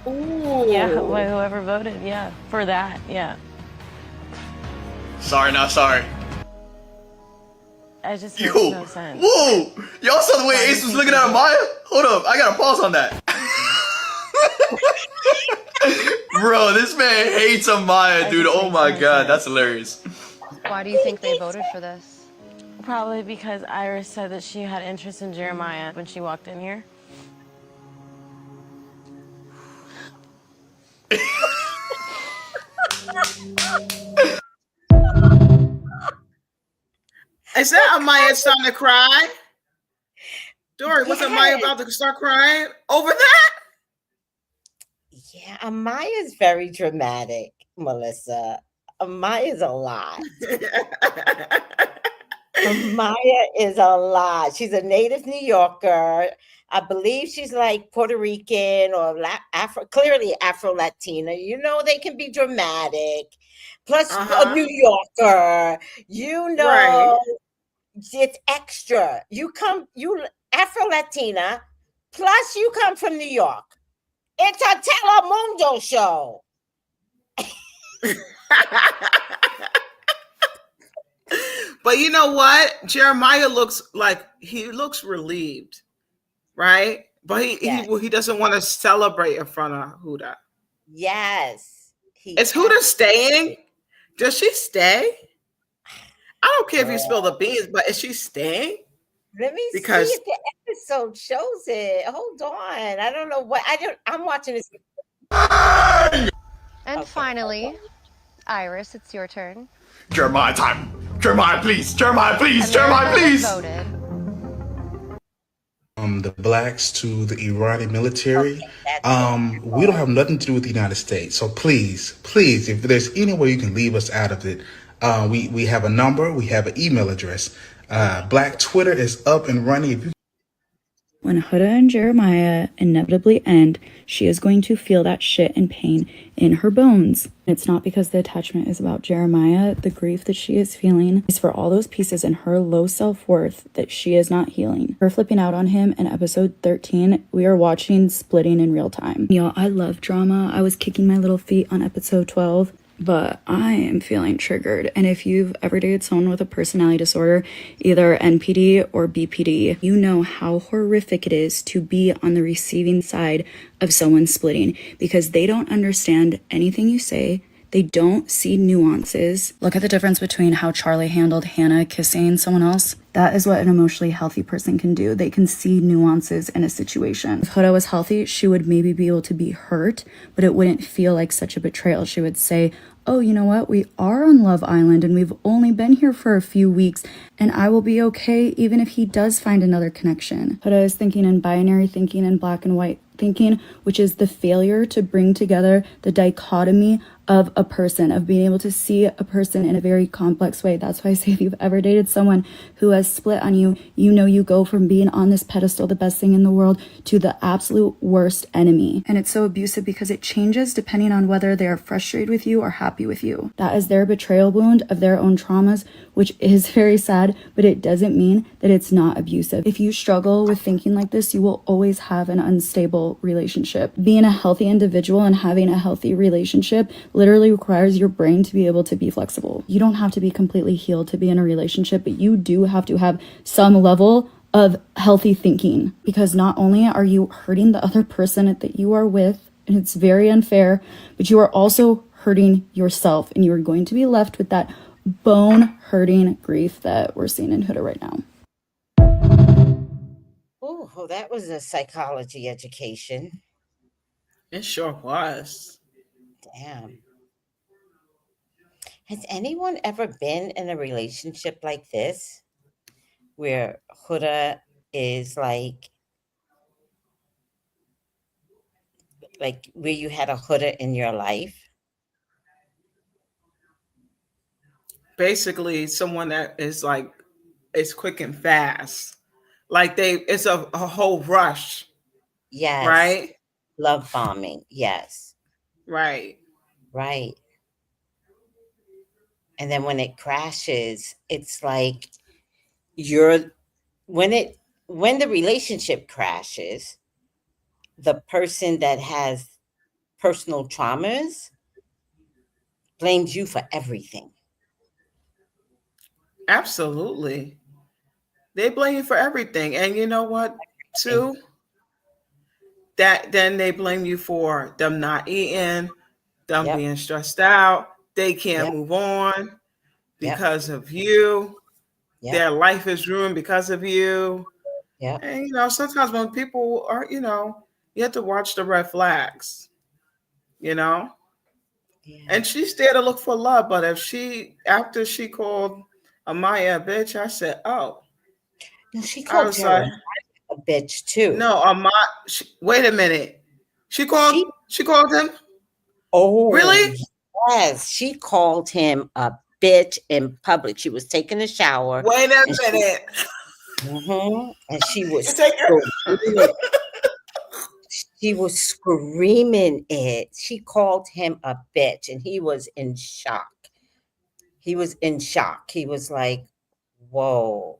Ooh. Yeah, by whoever voted, yeah. For that, yeah. Sorry, not sorry. It just makes Yo, no sense. whoa! Y'all saw the way Ace was looking at Amaya? Hold up, I gotta pause on that. Bro, this man hates Amaya, dude. Oh my god, that's hilarious. Why do you think they voted for this? Probably because Iris said that she had interest in Jeremiah when she walked in here. Is that Amaya starting to cry? Dory, was Amaya about to start crying over that? Yeah, Amaya's very dramatic, Melissa. Amaya's a lot. Amaya is a lot. She's a native New Yorker. I believe she's like Puerto Rican or clearly Afro-Latina. You know, they can be dramatic. Plus, a New Yorker. You know, it's extra. You Afro-Latina, plus you come from New York. It's a Telemundo show. But you know what? Jeremiah looks relieved, right? But he doesn't want to celebrate in front of Huda. Yes. Is Huda staying? Does she stay? I don't care if you spill the beans, but is she staying? Let me see if the episode shows it. Hold on. I don't know what I'm watching this. And finally, Iris, it's your turn. Jeremiah time. Jeremiah, please. Jeremiah, please. Jeremiah, please. Voted. The blacks to the Iranian military. We don't have nothing to do with the United States. So please, if there's any way you can leave us out of it, we have a number, we have an email address. Black Twitter is up and running. When Huda and Jeremiah inevitably end, she is going to feel that shit and pain in her bones. It's not because the attachment is about Jeremiah. The grief that she is feeling is for all those pieces in her low self-worth that she is not healing. Her flipping out on him in episode 13, we are watching splitting in real time. Y'all, I love drama. I was kicking my little feet on episode 12. But I am feeling triggered. And if you've ever dated someone with a personality disorder, either NPD or BPD, you know how horrific it is to be on the receiving side of someone splitting because they don't understand anything you say. They don't see nuances. Look at the difference between how Charlie handled Hannah kissing someone else. That is what an emotionally healthy person can do. They can see nuances in a situation. If Huda was healthy, she would maybe be able to be hurt, but it wouldn't feel like such a betrayal. She would say, oh, you know what? We are on Love Island and we've only been here for a few weeks and I will be okay even if he does find another connection. Huda is thinking in binary thinking and black and white thinking, which is the failure to bring together the dichotomy of a person, of being able to see a person in a very complex way. That's why I say if you've ever dated someone who has split on you, you know you go from being on this pedestal, the best thing in the world, to the absolute worst enemy. And it's so abusive because it changes depending on whether they are frustrated with you or happy with you. That is their betrayal wound of their own traumas, which is very sad, but it doesn't mean that it's not abusive. If you struggle with thinking like this, you will always have an unstable relationship. Being a healthy individual and having a healthy relationship literally requires your brain to be able to be flexible. You don't have to be completely healed to be in a relationship, but you do have to have some level of healthy thinking, because not only are you hurting the other person that you are with, and it's very unfair, but you are also hurting yourself, and you are going to be left with that bone hurting grief that we're seeing in Huda right now. Oh, that was a psychology education. It sure was. Damn. Has anyone ever been in a relationship like this where Huda is like where you had a Huda in your life? Basically, someone that is like, it's quick and fast. Like it's a whole rush. Yes. Right? Love bombing. Yes. Right. Right. And then when it crashes, it's like when the relationship crashes, the person that has personal traumas blames you for everything. Absolutely. They blame you for everything. And you know what, too? That then they blame you for them not eating, them Yep. being stressed out. They can't Yep. move on Yep. because of you. Yep. Their life is ruined because of you. Yep. And, sometimes when people are, you have to watch the red flags, Yeah. And she's there to look for love. But after she called Amaya a bitch, I said, oh. No, she I called was like, Jeremiah a bitch too. no, wait a minute. She called him? Oh, Really? yes. She called him a bitch in public. She was taking a shower. Wait a minute. And she was You take screaming. She was screaming it. She called him a bitch, and he was in shock. He was in shock. He was like, whoa.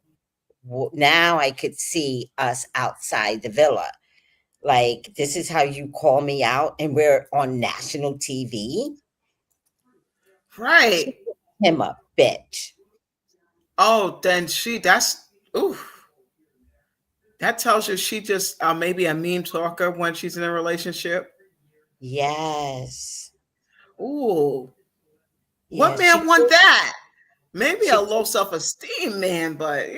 Now I could see us outside the villa. Like, this is how you call me out, and we're on national TV. Right. She called him a bitch. Oh, then oof. That tells you she just maybe a meme talker when she's in a relationship. Yes. Ooh. Yeah, What man want that? Maybe a low self-esteem man, but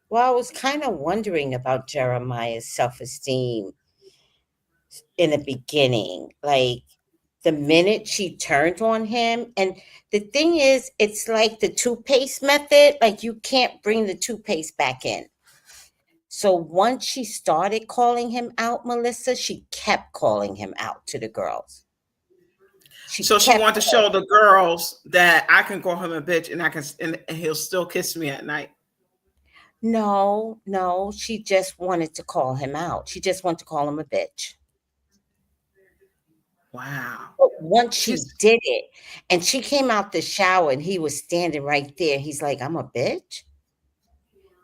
Well, I was kind of wondering about Jeremiah's self-esteem in the beginning. Like, the minute she turned on him, and the thing is, it's like the toothpaste method. Like, you can't bring the toothpaste back in. So once she started calling him out, Melissa, she kept calling him out to the girls. She wanted to show the girls that I can call him a bitch and he'll still kiss me at night. No, she just wanted to call him out. She just wanted to call him a bitch. Wow. But once she did it, and she came out the shower and he was standing right there, he's like, I'm a bitch?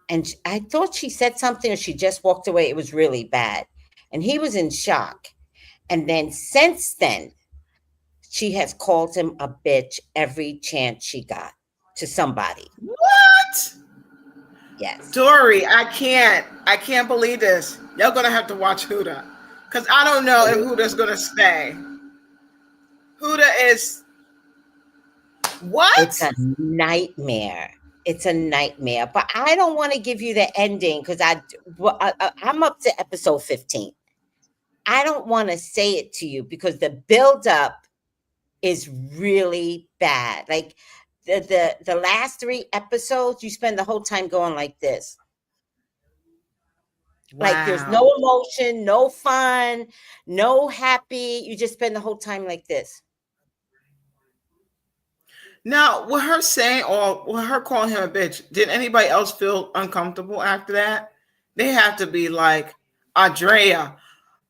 And I thought she said something or she just walked away. It was really bad. And he was in shock. And then since then, she has called him a bitch every chance she got to somebody. What? Yes. Dory, I can't believe this. Y'all gonna have to watch Huda. Because I don't know if Huda's gonna stay. Huda is what? It's a nightmare. It's a nightmare. But I don't want to give you the ending because I'm up to episode 15. I don't want to say it to you because the buildup is really bad. Like the last 3 episodes, you spend the whole time going like this. Wow. Like there's no emotion, no fun, no happy. You just spend the whole time like this. Now, with her saying or with her calling him a bitch, did anybody else feel uncomfortable after that? They have to be like, Andrea,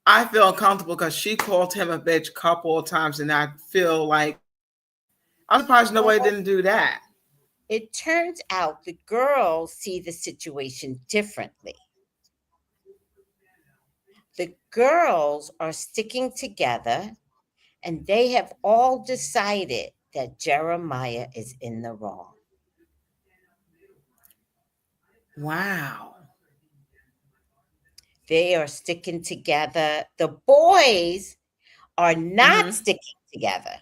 I feel uncomfortable because she called him a bitch a couple of times, and I feel like I'm surprised nobody didn't do that. It turns out the girls see the situation differently. The girls are sticking together, and they have all decided that Jeremiah is in the wrong. Wow. They are sticking together. The boys are not sticking together.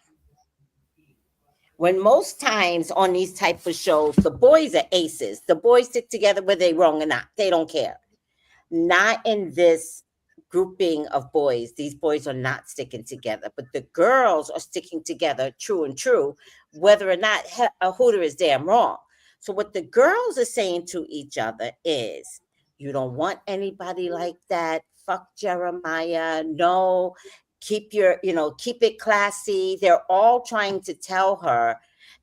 When most times on these type of shows, the boys are aces. The boys stick together whether they're wrong or not. They don't care. Not in this grouping of boys. These boys are not sticking together. But the girls are sticking together, true and true, whether or not HUDA is damn wrong. So what the girls are saying to each other is, you don't want anybody like that. Fuck Jeremiah. No. Keep it classy. They're all trying to tell her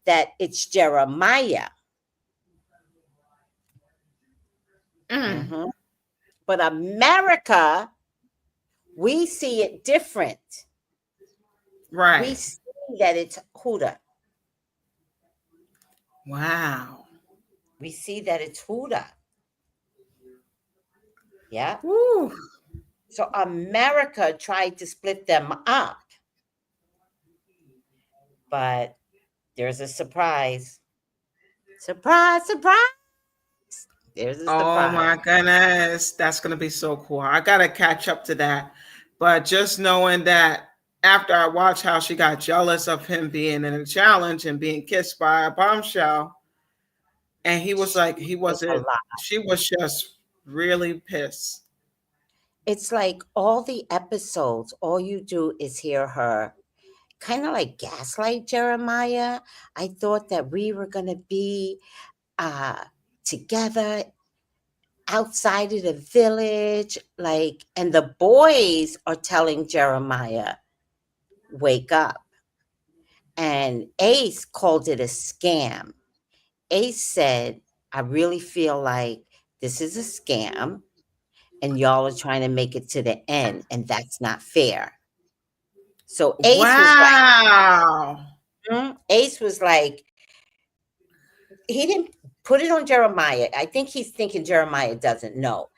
that it's Jeremiah. But America, we see it different. Right. We see that it's HUDA. Wow. We see that it's HUDA. Yeah. Woo. So America tried to split them up. But there's a surprise. Surprise, surprise. There's a surprise. Oh my goodness. That's going to be so cool. I got to catch up to that. But just knowing that after I watched how she got jealous of him being in a challenge and being kissed by a bombshell. And he was like, he wasn't, she was just really pissed. It's like all the episodes, all you do is hear her kind of like gaslight Jeremiah. I thought that we were going to be together outside of the village, like, and the boys are telling Jeremiah, wake up. And Ace called it a scam. Ace said, I really feel like this is a scam and y'all are trying to make it to the end, and that's not fair. So Ace was like, Ace was like, he didn't put it on Jeremiah. I think he's thinking Jeremiah doesn't know.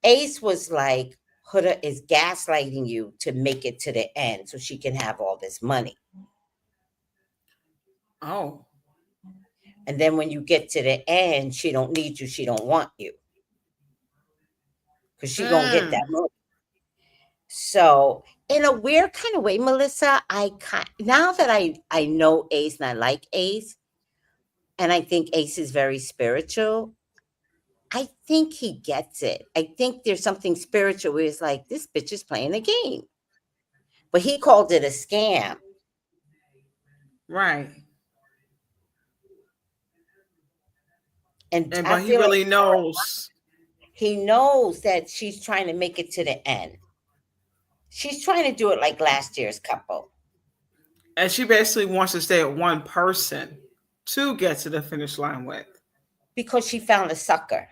Ace was like, Huda is gaslighting you to make it to the end so she can have all this money. Oh. And then when you get to the end, she don't need you. She don't want you. Because she gonna get that money. So in a weird kind of way, Melissa, now that I know Ace and I like Ace, and I think Ace is very spiritual, I think he gets it. I think there's something spiritual where it's like, this bitch is playing a game. But he called it a scam. Right. And but he really knows. He knows that she's trying to make it to the end. She's trying to do it like last year's couple. And she basically wants to stay at one person to get to the finish line with. Because she found a sucker.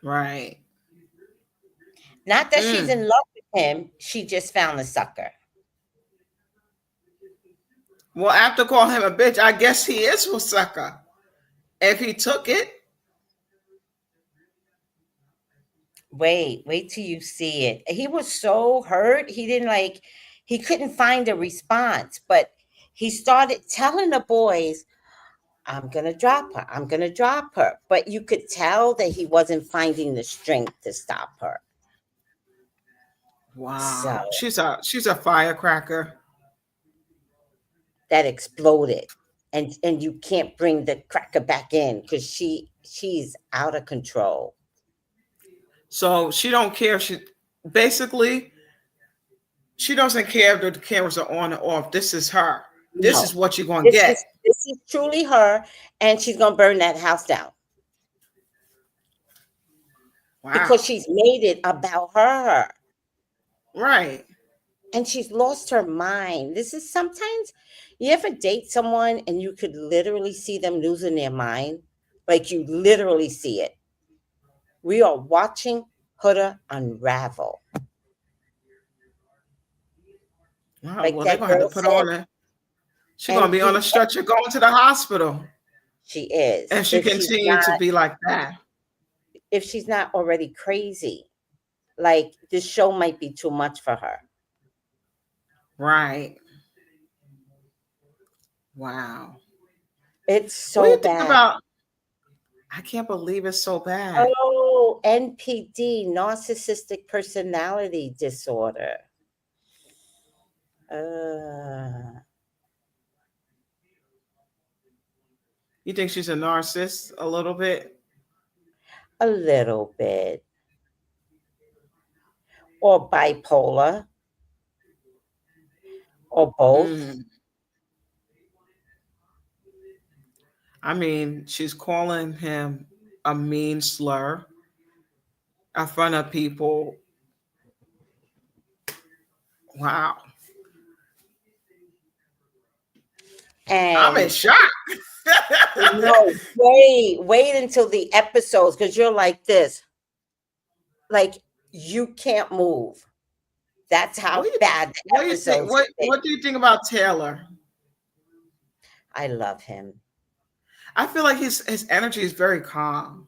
Right. Not that she's in love with him. She just found a sucker. Well, after calling him a bitch, I guess he is a sucker. If he took it. Wait till you see it. He was so hurt. He couldn't find a response, but he started telling the boys, I'm going to drop her. I'm going to drop her. But you could tell that he wasn't finding the strength to stop her. Wow. So, she's a firecracker. That exploded. And you can't bring the cracker back in because she's out of control. So she don't care if she doesn't care if the cameras are on or off. This is her. This is what you're going to get. This is truly her, and she's going to burn that house down. Wow. Because she's made it about her. Right. And she's lost her mind. This is sometimes, you ever date someone and you could literally see them losing their mind? Like you literally see it. We are watching Huda unravel. Wow, like well, they're going to have to put on her. She's going to be on a stretcher going to the hospital. She is. And she continues to be like that. If she's not already crazy. Like this show might be too much for her. Right. Wow. It's so bad. I can't believe it's so bad. Oh, NPD, narcissistic personality disorder. You think she's a narcissist a little bit? A little bit. Or bipolar. Or both. I mean, she's calling him a mean slur in front of people. Wow. And I'm in shock. No, wait until the episodes, because you're like this. Like, you can't move. That's how bad the episodes are. What do you think about Taylor? I love him. I feel like his energy is very calm.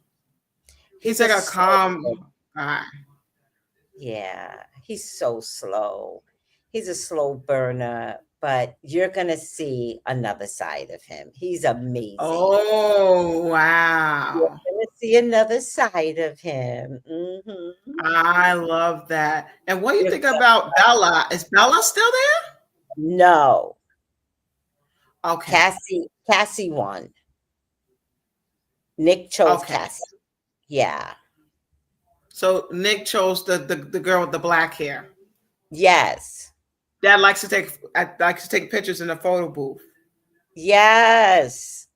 He's like a calm guy. Yeah, he's so slow. He's a slow burner, but you're going to see another side of him. He's amazing. Oh, wow. You're going to see another side of him. Mm-hmm. I love that. And what do you think about Bella? Is Bella still there? No. Okay. Cassie won. Nick chose Okay. Cassie. Yeah. So Nick chose the girl with the black hair. Yes. That likes to take pictures in the photo booth. Yes.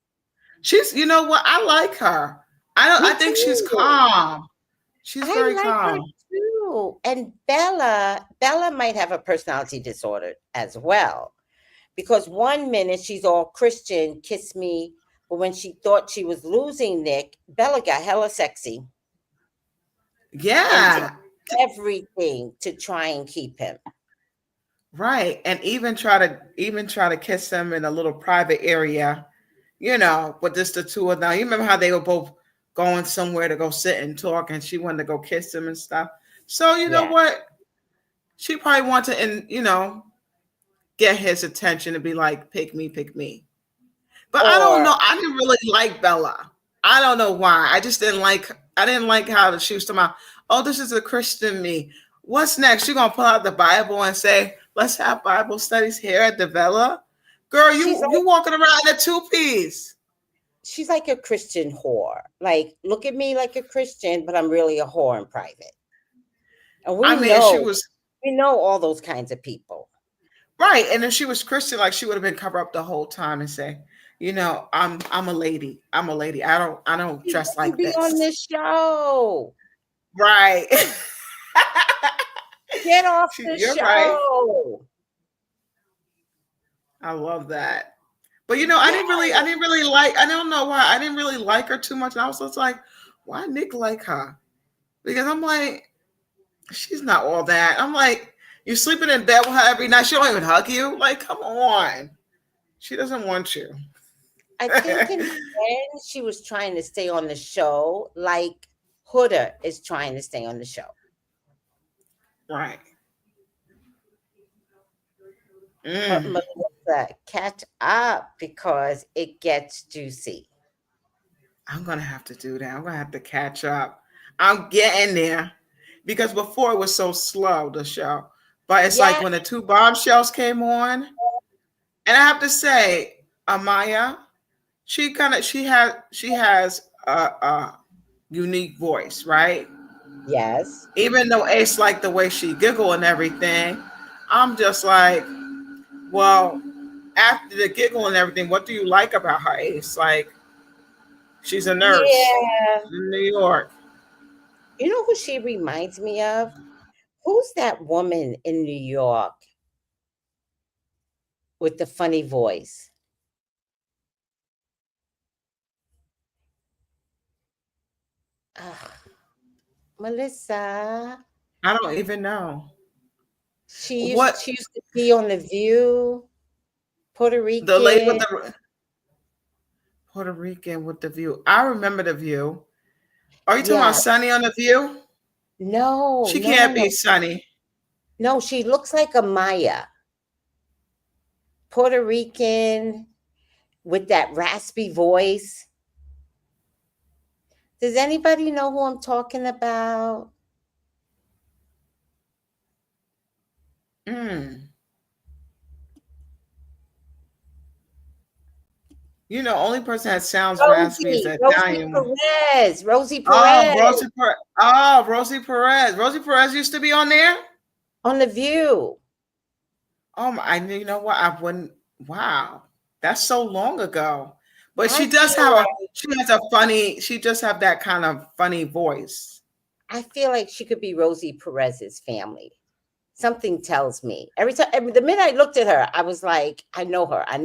She's, you know what? I like her. I think she's calm. She's I very like her calm. too. And Bella might have a personality disorder as well. Because one minute she's all Christian, kiss me. But when she thought she was losing Nick, Bella got hella sexy. And Yeah. did everything to try and keep him. Right. And even try to kiss him in a little private area, with just the two of them. You remember how they were both going somewhere to go sit and talk, and she wanted to go kiss him and stuff. So you know what? She probably wanted to, get his attention and be like, pick me, pick me. But I don't know. I didn't really like Bella. I don't know why. I didn't like how she was talking about, oh, this is a Christian me. What's next? You're gonna pull out the Bible and say, let's have Bible studies here at the Villa? Girl, you walking around in a two-piece. She's like a Christian whore. Like, look at me like a Christian, but I'm really a whore in private. And we know all those kinds of people. Right. And if she was Christian, like, she would have been covered up the whole time and say, I'm a lady. I'm a lady. I don't dress like this. On this show. Right. Get off the You're show. Right. I love that. But I didn't really like, I don't know why. I didn't really like her too much. And I was just like, why Nick like her? Because I'm like, she's not all that. I'm like, you're sleeping in bed with her every night. She don't even hug you. Like, come on. She doesn't want you. I think in the end, she was trying to stay on the show like HUDA is trying to stay on the show. Right. But Melissa, catch up because it gets juicy. I'm going to have to do that. I'm going to have to catch up. I'm getting there. Because before it was so slow, the show. But it's like when the two bombshells came on. And I have to say, Amaya, she has a unique voice, right? Yes. Even though Ace liked the way she giggle and everything, I'm just like, well, after the giggle and everything, what do you like about her, Ace? Like, she's a nurse in New York. You know who she reminds me of? Who's that woman in New York with the funny voice? Melissa. I don't even know. She used to be on The View, Puerto Rican. The lady with the Puerto Rican with The View. I remember The View. Are you talking about Sunny on The View? No. She can't be Sunny. No, she looks like a Maya. Puerto Rican with that raspy voice. Does anybody know who I'm talking about? Only person that sounds raspy is that Italian one. Rosie Perez. Rosie Perez. Rosie Perez used to be on there? On The View. Oh my, you know what? I wouldn't. Wow. That's so long ago. But she does have she just have that kind of funny voice. I feel like she could be Rosie Perez's family. Something tells me. The minute I looked at her, I was like, I know her. I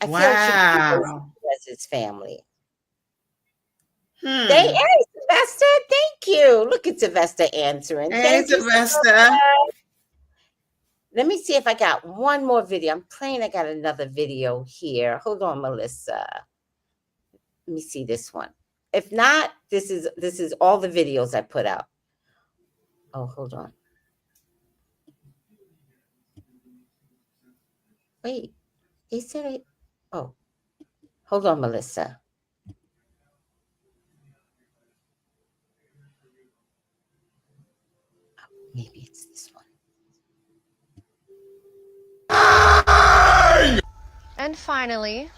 feel like she could be Rosie Perez's family. Hey, Sylvester, thank you. Look at Sylvester answering. Hey, Sylvester. Let me see if I got one more video. I'm praying I got another video here. Hold on, Melissa. Let me see this one. If not, this is all the videos I put out. Oh, hold on. Wait, they said it. Oh, hold on, Melissa. And finally,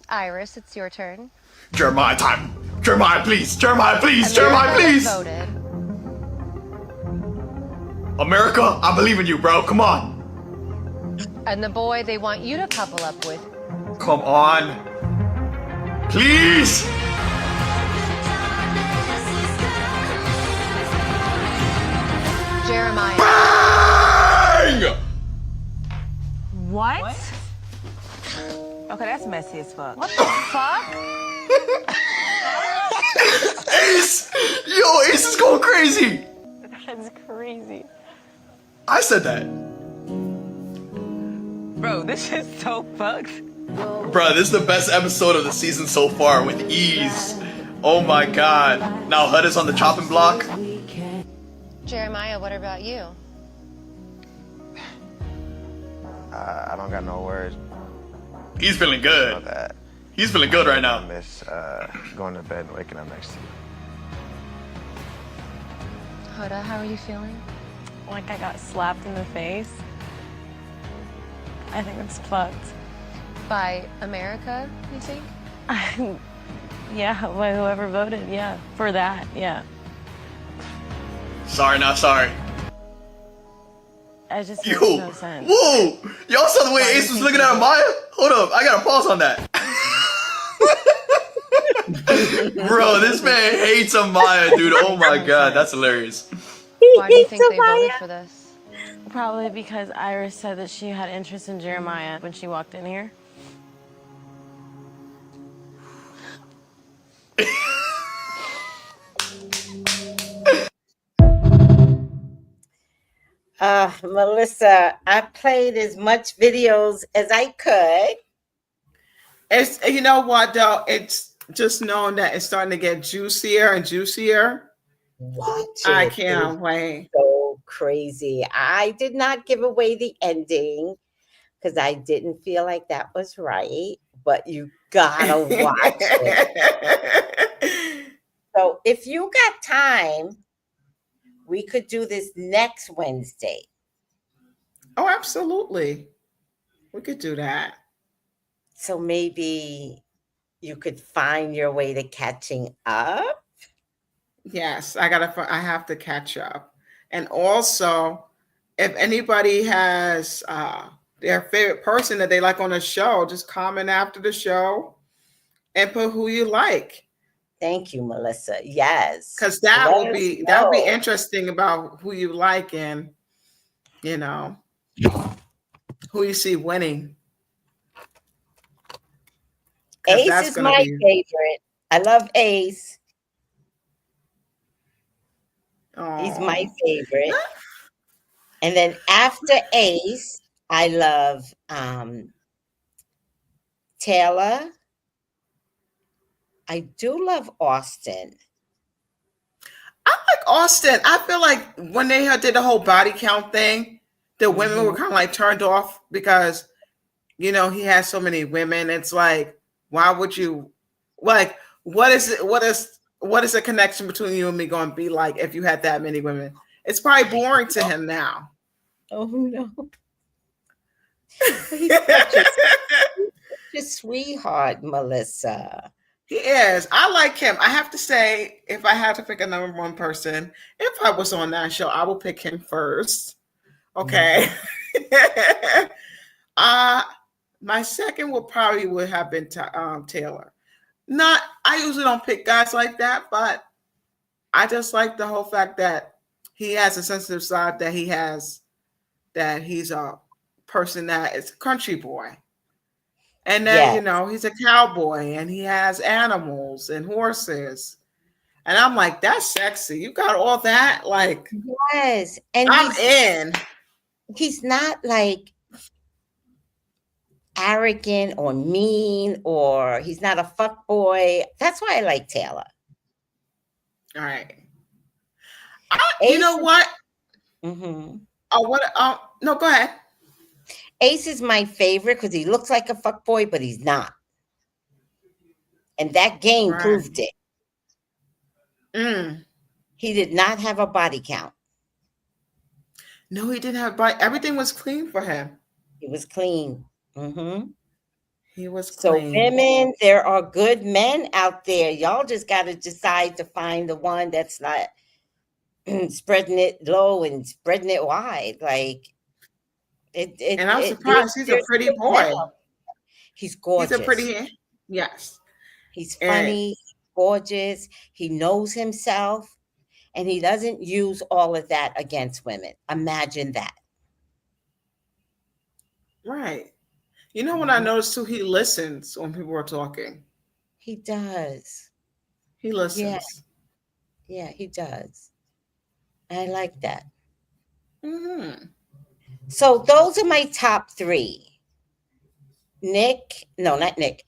Iris, it's your turn. Jeremiah time. Jeremiah, please. Jeremiah, please. Jeremiah, America please. voted. America, I believe in you, bro. Come on. And the boy they want you to couple up with. Come on. Please. Jeremiah. Bang! What? Okay, that's messy as fuck. What the fuck? Ace! Yo, Ace is going crazy. That's crazy. I said that. Bro, this is so fucked. Bro, this is the best episode of the season so far with ease. Oh my god. Now HUDA's on the chopping block. Jeremiah, what about you? I don't got no words. He's feeling good. He's feeling good right now. I miss going to bed and waking up next to you. Huda, how are you feeling? Like I got slapped in the face. I think it's fucked. By America, you think? Yeah, by whoever voted, yeah. For that, yeah. Sorry, not sorry. It just Yo, makes no sense. whoa! Y'all saw the way Ace was looking at Maya? Hold up, I gotta pause on that. Bro, this man hates Amaya, dude. Oh my god, that's hilarious. Why do you think they voted for this? Probably because Iris said that she had interest in Jeremiah when she walked in here. Melissa, I played as much videos as I could. It's, you know what though, it's just knowing that it's starting to get juicier and juicier. Watch I it. can't It's wait. so crazy. I did not give away the ending because I didn't feel like that was right, but you gotta watch it. So if you got time, we could do this next Wednesday. Oh, absolutely. We could do that. So maybe you could find your way to catching up. Yes, I have to catch up. And also, if anybody has their favorite person that they like on the show, just comment after the show and put who you like. Thank you, Melissa. Yes. Because that'll be interesting about who you like and you know who you see winning. Ace is my favorite. I love Ace. He's my favorite. And then after Ace, I love Taylor. I do love Austin. I like Austin. I feel like when they did the whole body count thing, the women were kind of like turned off because, you know, he has so many women. It's like, why would you, like, what is the connection between you and me going to be like if you had that many women? It's probably boring to him now. Oh no. He's such a sweetheart, Melissa. He is. I like him. I have to say, if I had to pick a number one person, if I was on that show, I would pick him first. Okay. My second would have been Taylor. I usually don't pick guys like that, but I just like the whole fact that he has a sensitive side that he's a person that is a country boy. And then, you know, he's a cowboy and he has animals and horses. And I'm like, that's sexy. You got all that? Like, yes. And I'm in. He's not like arrogant or mean, or he's not a fuck boy. That's why I like Taylor. All right. You know what? Mm-hmm. No, go ahead. Ace is my favorite because he looks like a fuck boy, but he's not. And that game proved it. He did not have a body count. No, he didn't have a body. Everything was clean for him. It was clean. Mm-hmm. He was So clean. women, there are good men out there. Y'all just got to decide to find the one that's not spreading it low and spreading it wide. Like And I'm surprised he's a there's pretty good men boy. out. He's He's a gorgeous. pretty, yes. He's And funny, gorgeous. He knows himself, and he doesn't use all of that against women. Imagine that. right. You know what I noticed too? He listens when people are talking. He does. He Yeah, listens. yeah, he does. I like that. Hmm. So those are my top three. Not Nick.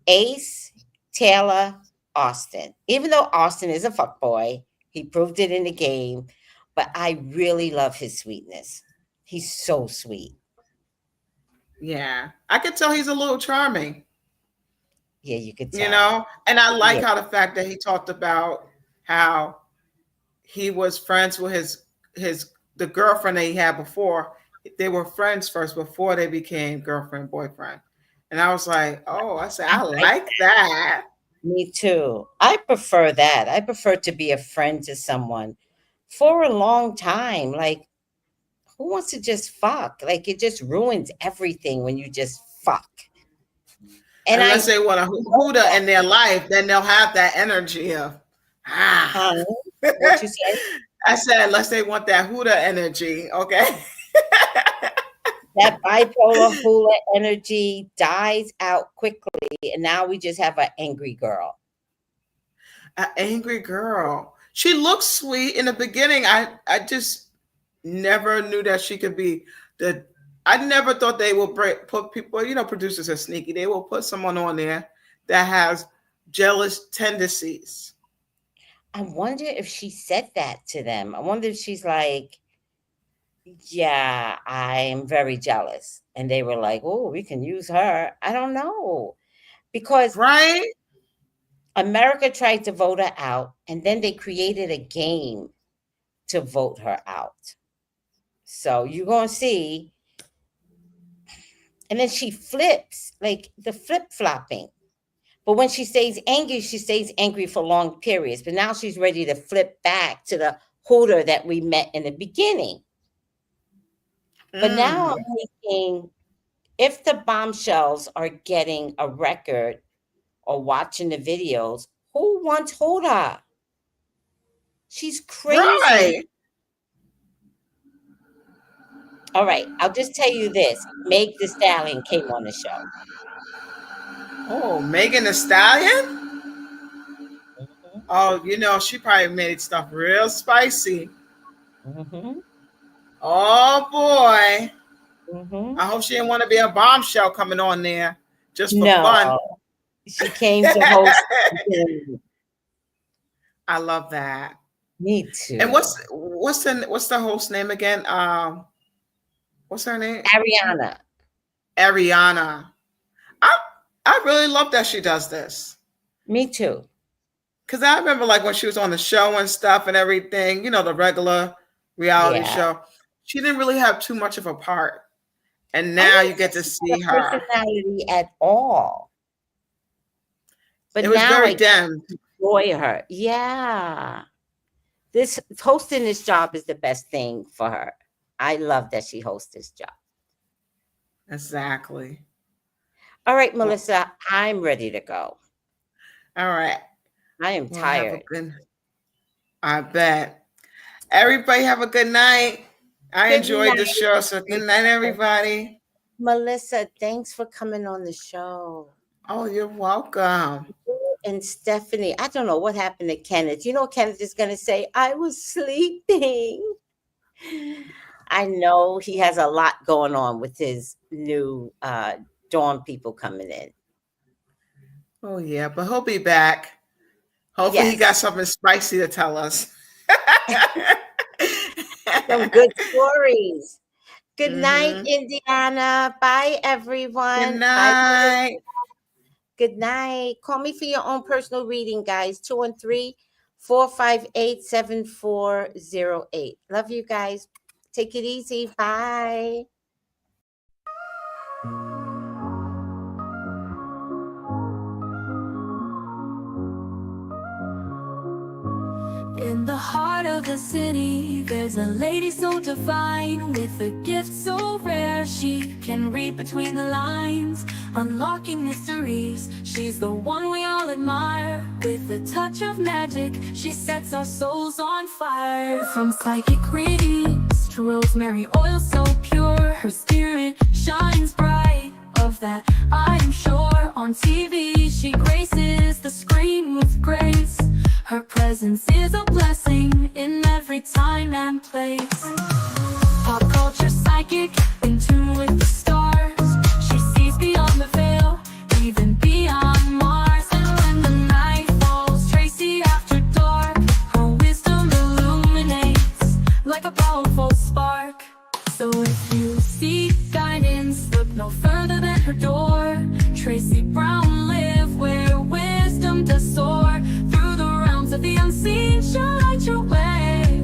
Ace, Taylor, Austin. Even though Austin is a fuckboy, he proved it in the game. But I really love his sweetness. He's so sweet. Yeah. I could tell he's a little charming, Yeah, you could you tell. know? And I like Yeah. how the fact that he talked about how he was friends with the girlfriend that he had before. They were friends first before they became girlfriend, boyfriend. And I was like, oh, I said, I like like that. Me too. I prefer that. I prefer to be a friend to someone for a long time. Like, who wants to just fuck? Like, it just ruins everything when you just fuck. And Unless I they want a HUDA in their life, then they'll have that energy of, what you say? I said, unless they want that HUDA energy, okay? That bipolar hula energy dies out quickly, and now we just have an angry girl. An angry girl. She looks sweet in the beginning. I just never knew that she could be the. I never thought they will put people. You know, producers are sneaky. They will put someone on there that has jealous tendencies. I wonder if she said that to them. I wonder if she's like, yeah, I'm very jealous. And they were like, oh, we can use her. I don't know. Because right, America tried to vote her out, and then they created a game to vote her out. So you're going to see. And then she flips, like the flip flopping. But when she stays angry for long periods. But now she's ready to flip back to the Hooter that we met in the beginning. But now I'm thinking, if the bombshells are getting a record or watching the videos, who wants Hoda? She's crazy. Right. All right, I'll just tell you this. Meg Thee Stallion came on the show. Oh, Megan Thee Stallion? Oh, you know, she probably made stuff real spicy. Oh, boy. I hope she didn't want to be a bombshell coming on there just for fun. She came to host. I love that. Me too. And what's the host name again? What's her name? Ariana. I really love that she does this. Me too. Because I remember like when she was on the show and stuff and everything, you know, the regular reality show, she didn't really have too much of a part. And now you get to see her. Personality at all. But it was now very I dim. Enjoy her. Yeah. This hosting this job is the best thing for her. I love that she hosts this job. Exactly. All right, Melissa, I'm ready to go. All right. I am tired. I bet. Everybody have a good night. I enjoyed the show. So good night, everybody. Melissa, thanks for coming on the show. Oh, you're welcome. And Stephanie, I don't know what happened to Kenneth. You know, Kenneth is going to say, I was sleeping. I know he has a lot going on with his new dorm people coming in. Oh, yeah, but he'll be back. Hopefully he got something spicy to tell us. Some good stories. Good night, Indiana. Bye, everyone. Good night. Bye. Good night. Call me for your own personal reading, guys. 213-458-7408. Love you guys. Take it easy. Bye. In the heart of the city, there's a lady so divine, with a gift so rare, she can read between the lines, unlocking mysteries. She's the one we all admire, with a touch of magic, she sets our souls on fire. From psychic readings to rosemary oil so pure, her spirit shines bright, of that I am sure. On TV, she graces the screen with grace. Her presence is a blessing in every time and place. Pop culture psychic, in tune with the stars. She sees beyond the veil, even beyond Mars. And when the night falls, Tracy after dark, her wisdom illuminates like a powerful spark. So if you seek guidance, look no further than her door. Tracy Brown live where wisdom does soar. Through the realms of the unseen, she'll light your way.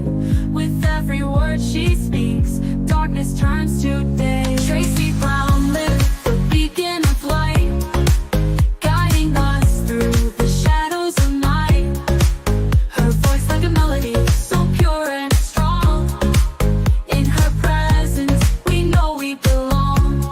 With every word she speaks, darkness turns to day. Tracy Brown live, the beacon of light, guiding us through the shadows of night. Her voice like a melody, so pure and strong. In her presence, we know we belong.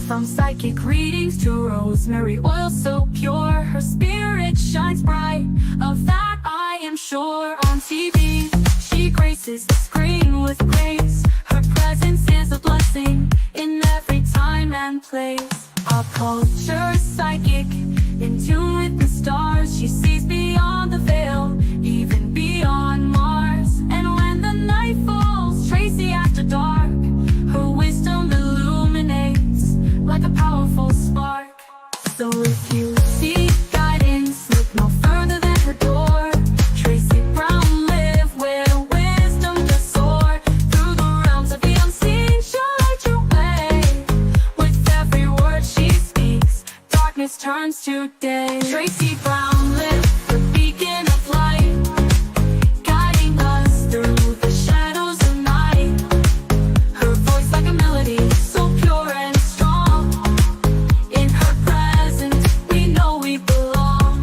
From psychic readings to rosemary oil so pure, her spirit shines bright, of that I am sure. On TV, she graces the screen with grace. Her presence is a blessing in every time and place. Pop culture psychic, in tune with the stars. She sees beyond the veil, even beyond Mars. And when the night falls, Tracy after dark, her wisdom illuminates like a powerful spark. So if you seek guidance, look no further than her door. Tracy Brown live where wisdom does soar. Through the realms of the unseen, she'll light your way. With every word she speaks, darkness turns to day. Tracy Brown live, the beacon of light, guiding us through the shadows of night. Her voice like a melody, so pure and strong. In her presence, we know we belong.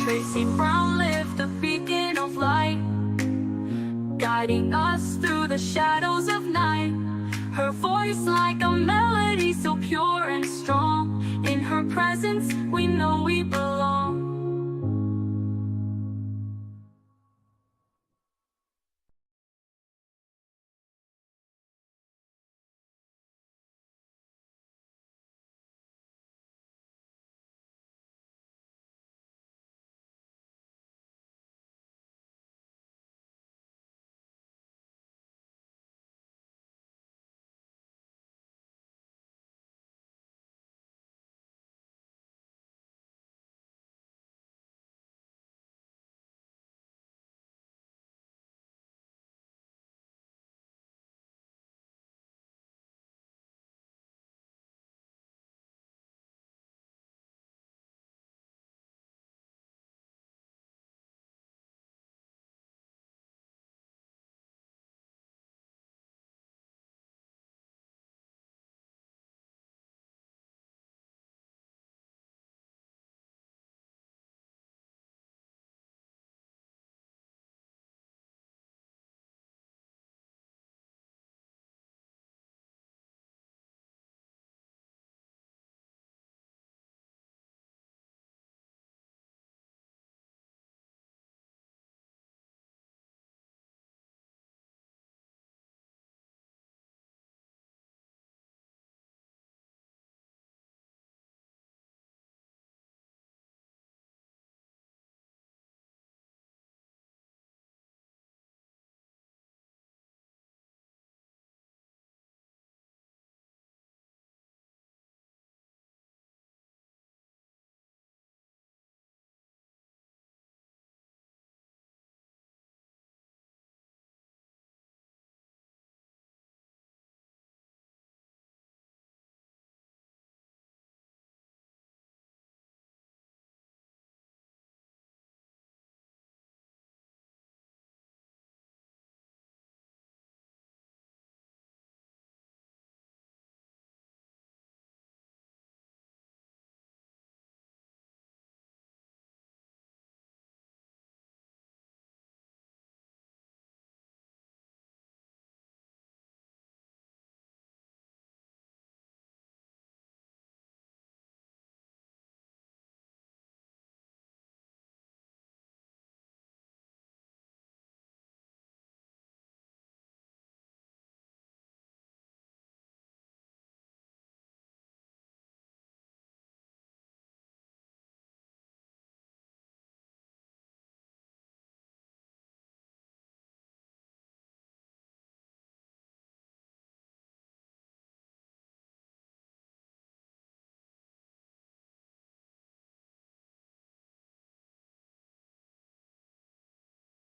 Tracy Brown live, the beacon of light, guiding us through the shadows of night. Her voice like a melody, so pure and strong. In her presence, we know we belong.